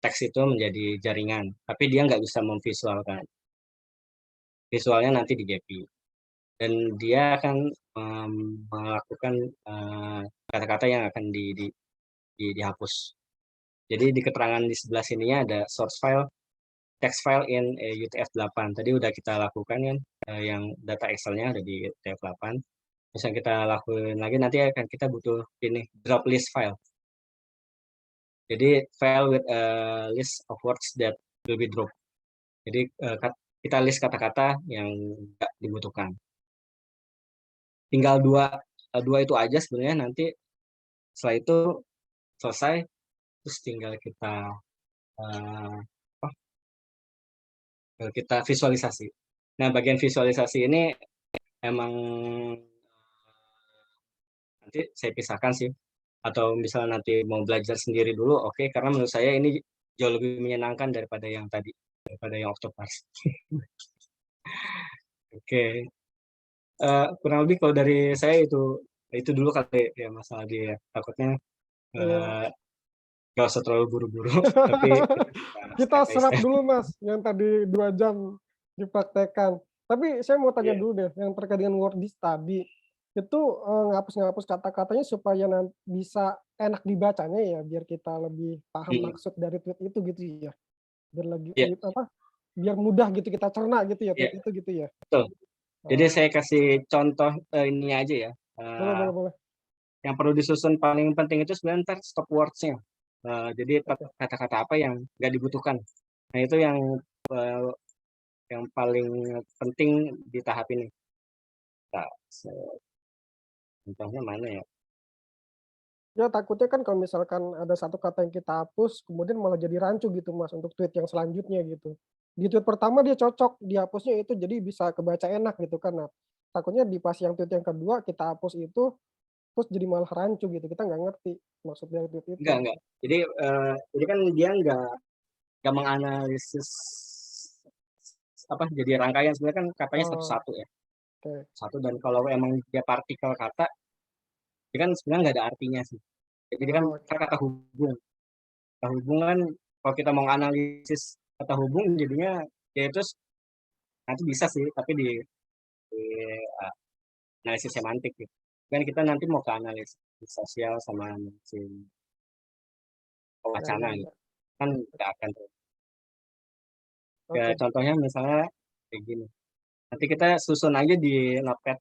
teks itu menjadi jaringan, tapi dia nggak bisa memvisualkan. Visualnya nanti di GPI. Dan dia akan melakukan kata-kata yang akan dihapus. Jadi di keterangan di sebelah sininya ada source file, text file in UTF-8. Tadi udah kita lakukan kan, yang data Excel-nya ada di UTF-8. Terus yang kita lakukan lagi nanti akan kita butuh ini drop list file. Jadi file with a list of words that will be dropped. Jadi kita list kata-kata yang nggak dibutuhkan. Tinggal dua itu aja sebenarnya, nanti setelah itu selesai, terus tinggal kita visualisasi. Nah bagian visualisasi ini emang nanti saya pisahkan sih, atau misalnya nanti mau belajar sendiri dulu, oke, karena menurut saya ini jauh lebih menyenangkan daripada yang tadi, daripada yang Octoparse. Oke. Kurang lebih kalau dari saya itu dulu kali ya masalah dia, takutnya nggak usah terlalu buru-buru. Tapi kita serap dulu Mas yang tadi 2 jam dipraktekkan. Tapi saya mau tanya dulu deh yang terkait dengan Wordich tadi. Itu ngapus-ngapus kata-katanya supaya bisa enak dibacanya ya, biar kita lebih paham maksud dari tweet itu gitu ya. Biar biar mudah gitu kita cerna gitu ya tweet itu gitu ya. Betul. Jadi saya kasih contoh ini aja ya. Boleh. Yang perlu disusun paling penting itu sebenarnya stop words-nya. Jadi kata-kata apa yang nggak dibutuhkan. Nah itu yang paling penting di tahap ini. Nah, contohnya mana ya? Ya takutnya kan kalau misalkan ada satu kata yang kita hapus, kemudian malah jadi rancu gitu Mas untuk tweet yang selanjutnya gitu. Di tweet pertama dia cocok, dihapusnya itu jadi bisa kebaca enak gitu kan. Nah, takutnya di pas yang tweet yang kedua kita hapus itu, terus jadi malah rancu gitu. Kita nggak ngerti maksud dari tweet itu. Enggak. Jadi kan dia nggak menganalisis jadi rangkaian, sebenarnya kan katanya satu-satu ya. Satu, dan kalau emang dia partikel kata, dia kan sebenarnya nggak ada artinya sih. Jadi kan kata hubung. Kata hubung kan kalau kita mau analisis kata hubung jadinya ya itu nanti bisa sih, tapi di analisis semantik gitu. Kan kita nanti mau ke analisis sosial sama analisis wacana gitu. Kan nggak akan terus. Contohnya misalnya kayak gini. Nanti kita susun aja di Notepad.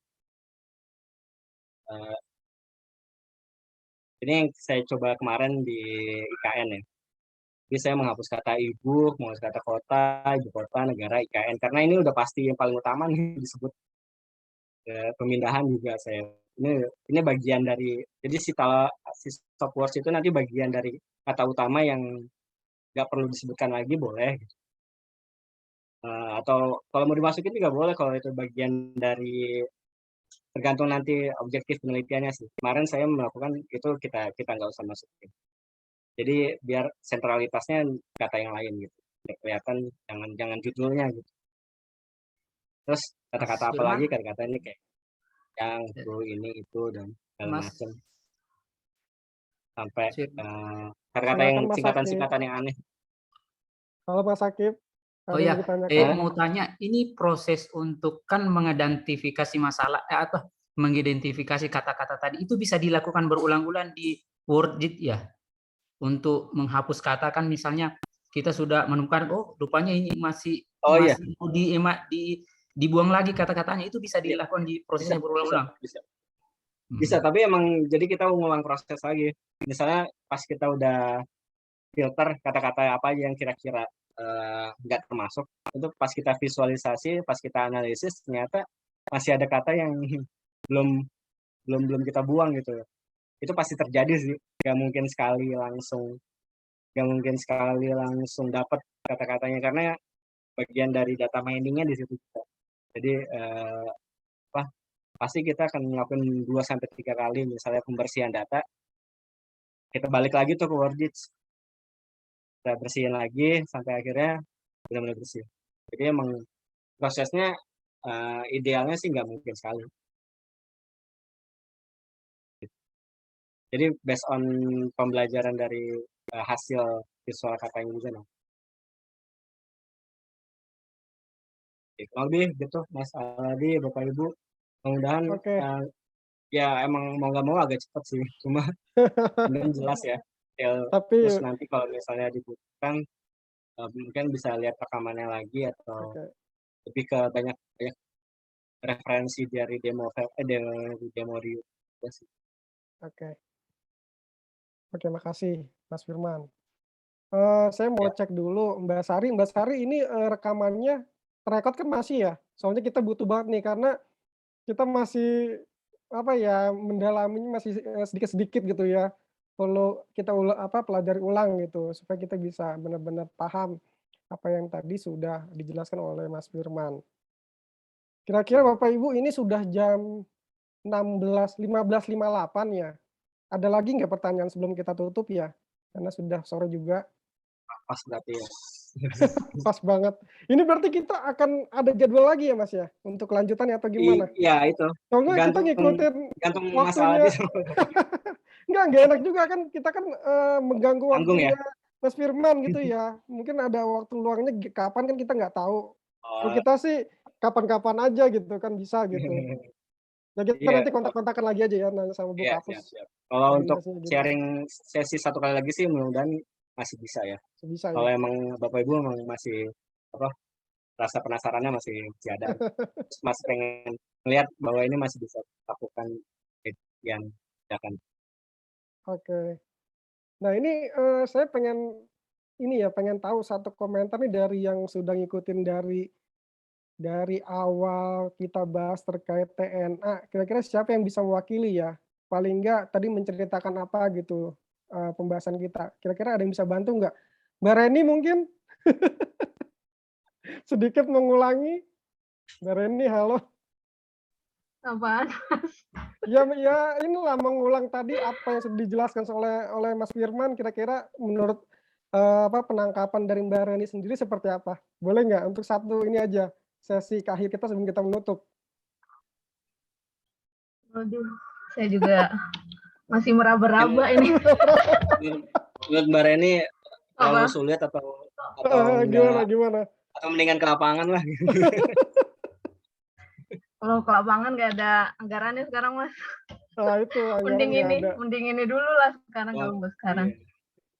Ini yang saya coba kemarin di IKN ya. Jadi saya menghapus kata ibu, menghapus kata kota, ibu kota, negara, IKN. Karena ini udah pasti yang paling utama nih disebut. Pemindahan juga saya ini bagian dari, jadi si stop words itu nanti bagian dari kata utama yang nggak perlu disebutkan lagi boleh. Atau kalau mau dimasukin juga boleh kalau itu bagian dari, tergantung nanti objektif penelitiannya sih. Kemarin saya melakukan itu, kita nggak usah masukin. Jadi biar sentralitasnya kata yang lain gitu. Biar kelihatan, jangan judulnya gitu. Terus kata-kata Mas apa lagi, Firman, kata-kata ini kayak yang itu, ini, itu, dan segala Mas macam. Sampai Firman. kata-kata yang Silakan Mas Akib. singkatan-singkatan yang aneh. Halo Mas Akib, Oh ada yang ya, ditanyakan? mau tanya, ini proses untuk kan mengidentifikasi masalah atau mengidentifikasi kata-kata tadi itu bisa dilakukan berulang-ulang di Wordit ya? Untuk menghapus kata kan misalnya kita sudah menemukan, oh rupanya ini masih Oh iya, mau dibuang lagi kata-katanya, itu bisa Iya. dilakukan di bisa, prosesnya berulang-ulang. bisa. Tapi emang jadi kita ngulang proses lagi. Misalnya pas kita udah filter kata-kata apa aja yang kira-kira nggak termasuk, itu pas kita visualisasi, pas kita analisis, ternyata masih ada kata yang belum kita buang gitu. Itu pasti terjadi sih. Nggak mungkin sekali langsung dapat kata-katanya, karena bagian dari data miningnya di situ. Jadi pasti kita akan melakukan 2-3 kali misalnya pembersihan data. Kita balik lagi tuh ke Wordit, kita bersihin lagi sampai akhirnya benar-benar bersih. Jadi emang prosesnya idealnya sih nggak mungkin sekali. Jadi based on pembelajaran dari hasil visual katanya juga. Kurang lebih gitu Mas Aldi, Bapak Ibu. Mudah-mudahan Oke. ya emang mau nggak mau agak cepat sih, cuma mudah jelas ya. Tapi Terus nanti kalau misalnya dibutuhkan, mungkin bisa lihat rekamannya lagi, atau oke. lebih ke banyak referensi dari demo di YouTube sih. Oke. Oke, makasih Mas Firman. Saya mau Ya. cek dulu Mbak Sari. Mbak Sari ini rekamannya terekod kan masih ya? Soalnya kita butuh banget nih karena kita masih apa ya, mendalaminya masih sedikit-sedikit gitu ya. Perlu kita pelajari ulang gitu supaya kita bisa benar-benar paham apa yang tadi sudah dijelaskan oleh Mas Firman. Kira-kira Bapak Ibu ini sudah jam 15.58 ya. Ada lagi nggak pertanyaan sebelum kita tutup ya? Karena sudah sore juga. Pas berarti ya. Pas banget. Ini berarti kita akan ada jadwal lagi ya Mas ya? Untuk kelanjutannya atau gimana? Iya itu. Soalnya kita ngikutin Gantung waktunya. masalah di Nggak enak juga kan, kita kan mengganggu Tanggung ya? waktunya Mas Firman gitu ya. Mungkin ada waktu luangnya kapan kan kita nggak tahu. Kalau Oh, kita sih kapan-kapan aja gitu kan bisa gitu. Ya kita iya. nanti kontak-kontakan lagi aja ya nanya sama Bu Iya, Kapus. siap. Kalau untuk Koordinasinya gimana? sharing sesi 1 kali lagi sih mudah-mudahan masih bisa ya. Bisa Kalau ya. emang Bapak Ibu emang masih rasa penasarannya masih ada. Terus masih pengen melihat bahwa ini masih bisa dilakukan yang akan. Oke. Nah ini saya pengen tahu satu komentar nih dari yang sudah ngikutin dari awal kita bahas terkait TNA. Kira-kira siapa yang bisa mewakili ya? Paling enggak tadi menceritakan apa gitu pembahasan kita. Kira-kira ada yang bisa bantu nggak? Mbak Reni mungkin sedikit mengulangi. Mbak Reni, halo. Apaan? Ya inilah mengulang tadi apa yang sudah dijelaskan oleh Mas Firman. Kira-kira menurut penangkapan dari Mbak Reni sendiri seperti apa? Boleh nggak untuk satu ini aja sesi akhir kita sebelum kita menutup? Waduh, saya juga masih meraba-raba ini. Menurut Mbak Reni terlalu Apa? sulit atau Gimana? atau mendingan ke lapangan lah. Kalau ke lapangan nggak ada anggarannya sekarang Mas. Nah itu anggaran nggak ada. Mending ini dulu lah sekarang kalau buat sekarang.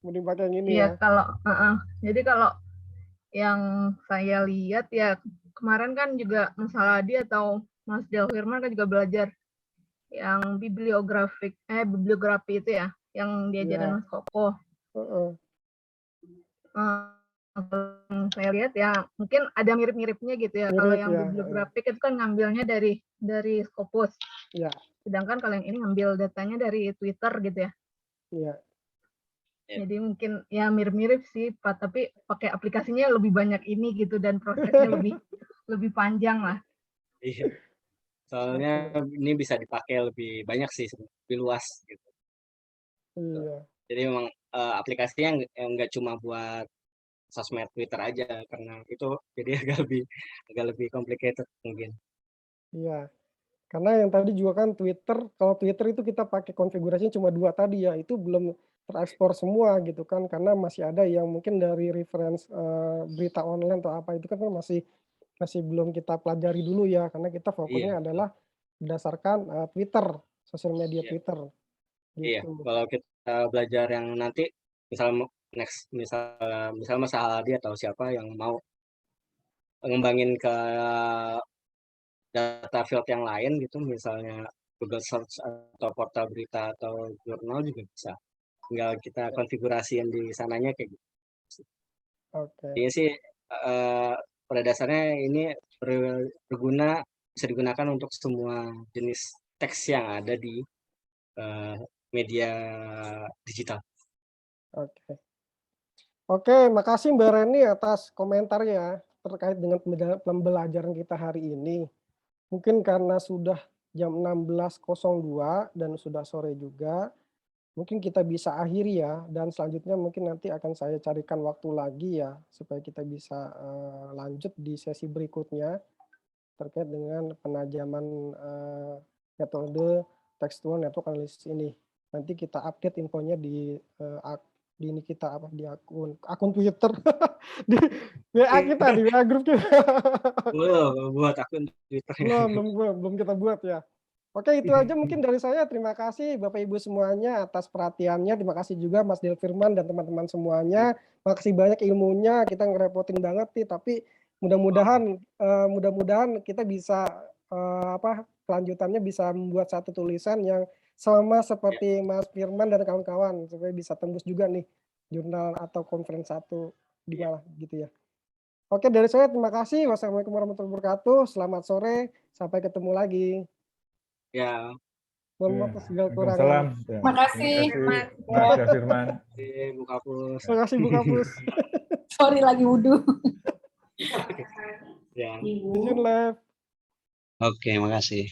Mending pakai yang ini Iya ya. kalau jadi kalau yang saya lihat ya kemarin kan juga Mas Aladi atau Mas Del Firman kan juga belajar yang bibliografi itu ya yang diajarin Mas Koko. saya lihat ya mungkin ada mirip-miripnya gitu ya. Kalau Mirip yang ya. bibliografik itu kan ngambilnya dari Scopus. Ya. Sedangkan kalau yang ini ngambil datanya dari Twitter gitu ya. Iya. Jadi mungkin ya mirip-mirip sih, Pak, tapi pakai aplikasinya lebih banyak ini gitu dan prosesnya lebih panjang lah. Iya. Soalnya ini bisa dipakai lebih banyak sih, lebih luas gitu. Iya. Jadi memang aplikasinya nggak cuma buat sosmed Twitter aja, karena itu jadi agak lebih complicated mungkin. Iya. Karena yang tadi juga kan Twitter, kalau Twitter itu kita pakai konfigurasinya cuma 2 tadi ya, itu belum terekspor semua gitu kan, karena masih ada yang mungkin dari reference berita online atau apa itu kan masih belum kita pelajari dulu ya, karena kita fokusnya Iya. adalah berdasarkan Twitter, sosial media Iya. Twitter Iya, gitu. kalau kita belajar yang nanti misal Mas Aldi atau siapa yang mau ngembangin ke data field yang lain gitu, misalnya Google Search atau portal berita atau jurnal juga bisa. Tinggal kita konfigurasiin di sananya kayak gitu. Oke. Ini sih pada dasarnya ini bisa digunakan untuk semua jenis teks yang ada di media digital. Oke. Oke, makasih Mbak Reni atas komentarnya terkait dengan pembelajaran kita hari ini. Mungkin karena sudah jam 16.02 dan sudah sore juga, mungkin kita bisa akhiri ya, dan selanjutnya mungkin nanti akan saya carikan waktu lagi ya, supaya kita bisa lanjut di sesi berikutnya terkait dengan penajaman metode textual network analysis ini. Nanti kita update infonya di ini kita di akun Twitter di WA kita, di WA grup kita. Belum buat akun Twitter. Belum kita buat ya. Oke, itu aja mungkin dari saya. Terima kasih Bapak Ibu semuanya atas perhatiannya. Terima kasih juga Mas Del Firman dan teman-teman semuanya. Makasih banyak ilmunya. Kita ngerepotin banget nih, tapi mudah-mudahan kita bisa kelanjutannya bisa membuat satu tulisan yang sama seperti Mas Firman dan kawan-kawan, supaya bisa tembus juga nih jurnal atau conference 1 di malah gitu ya. Oke, dari saya terima kasih. Wassalamualaikum warahmatullahi wabarakatuh. Selamat sore. Sampai ketemu lagi. Ya. Mohon maaf atas segala kekurangan. Waalaikumsalam. Terima kasih, Mas. Mas Firman. Bu Kapus. Terima kasih Bu Kapus. Sorry lagi wudhu. Ya. Izin live. Oke, makasih.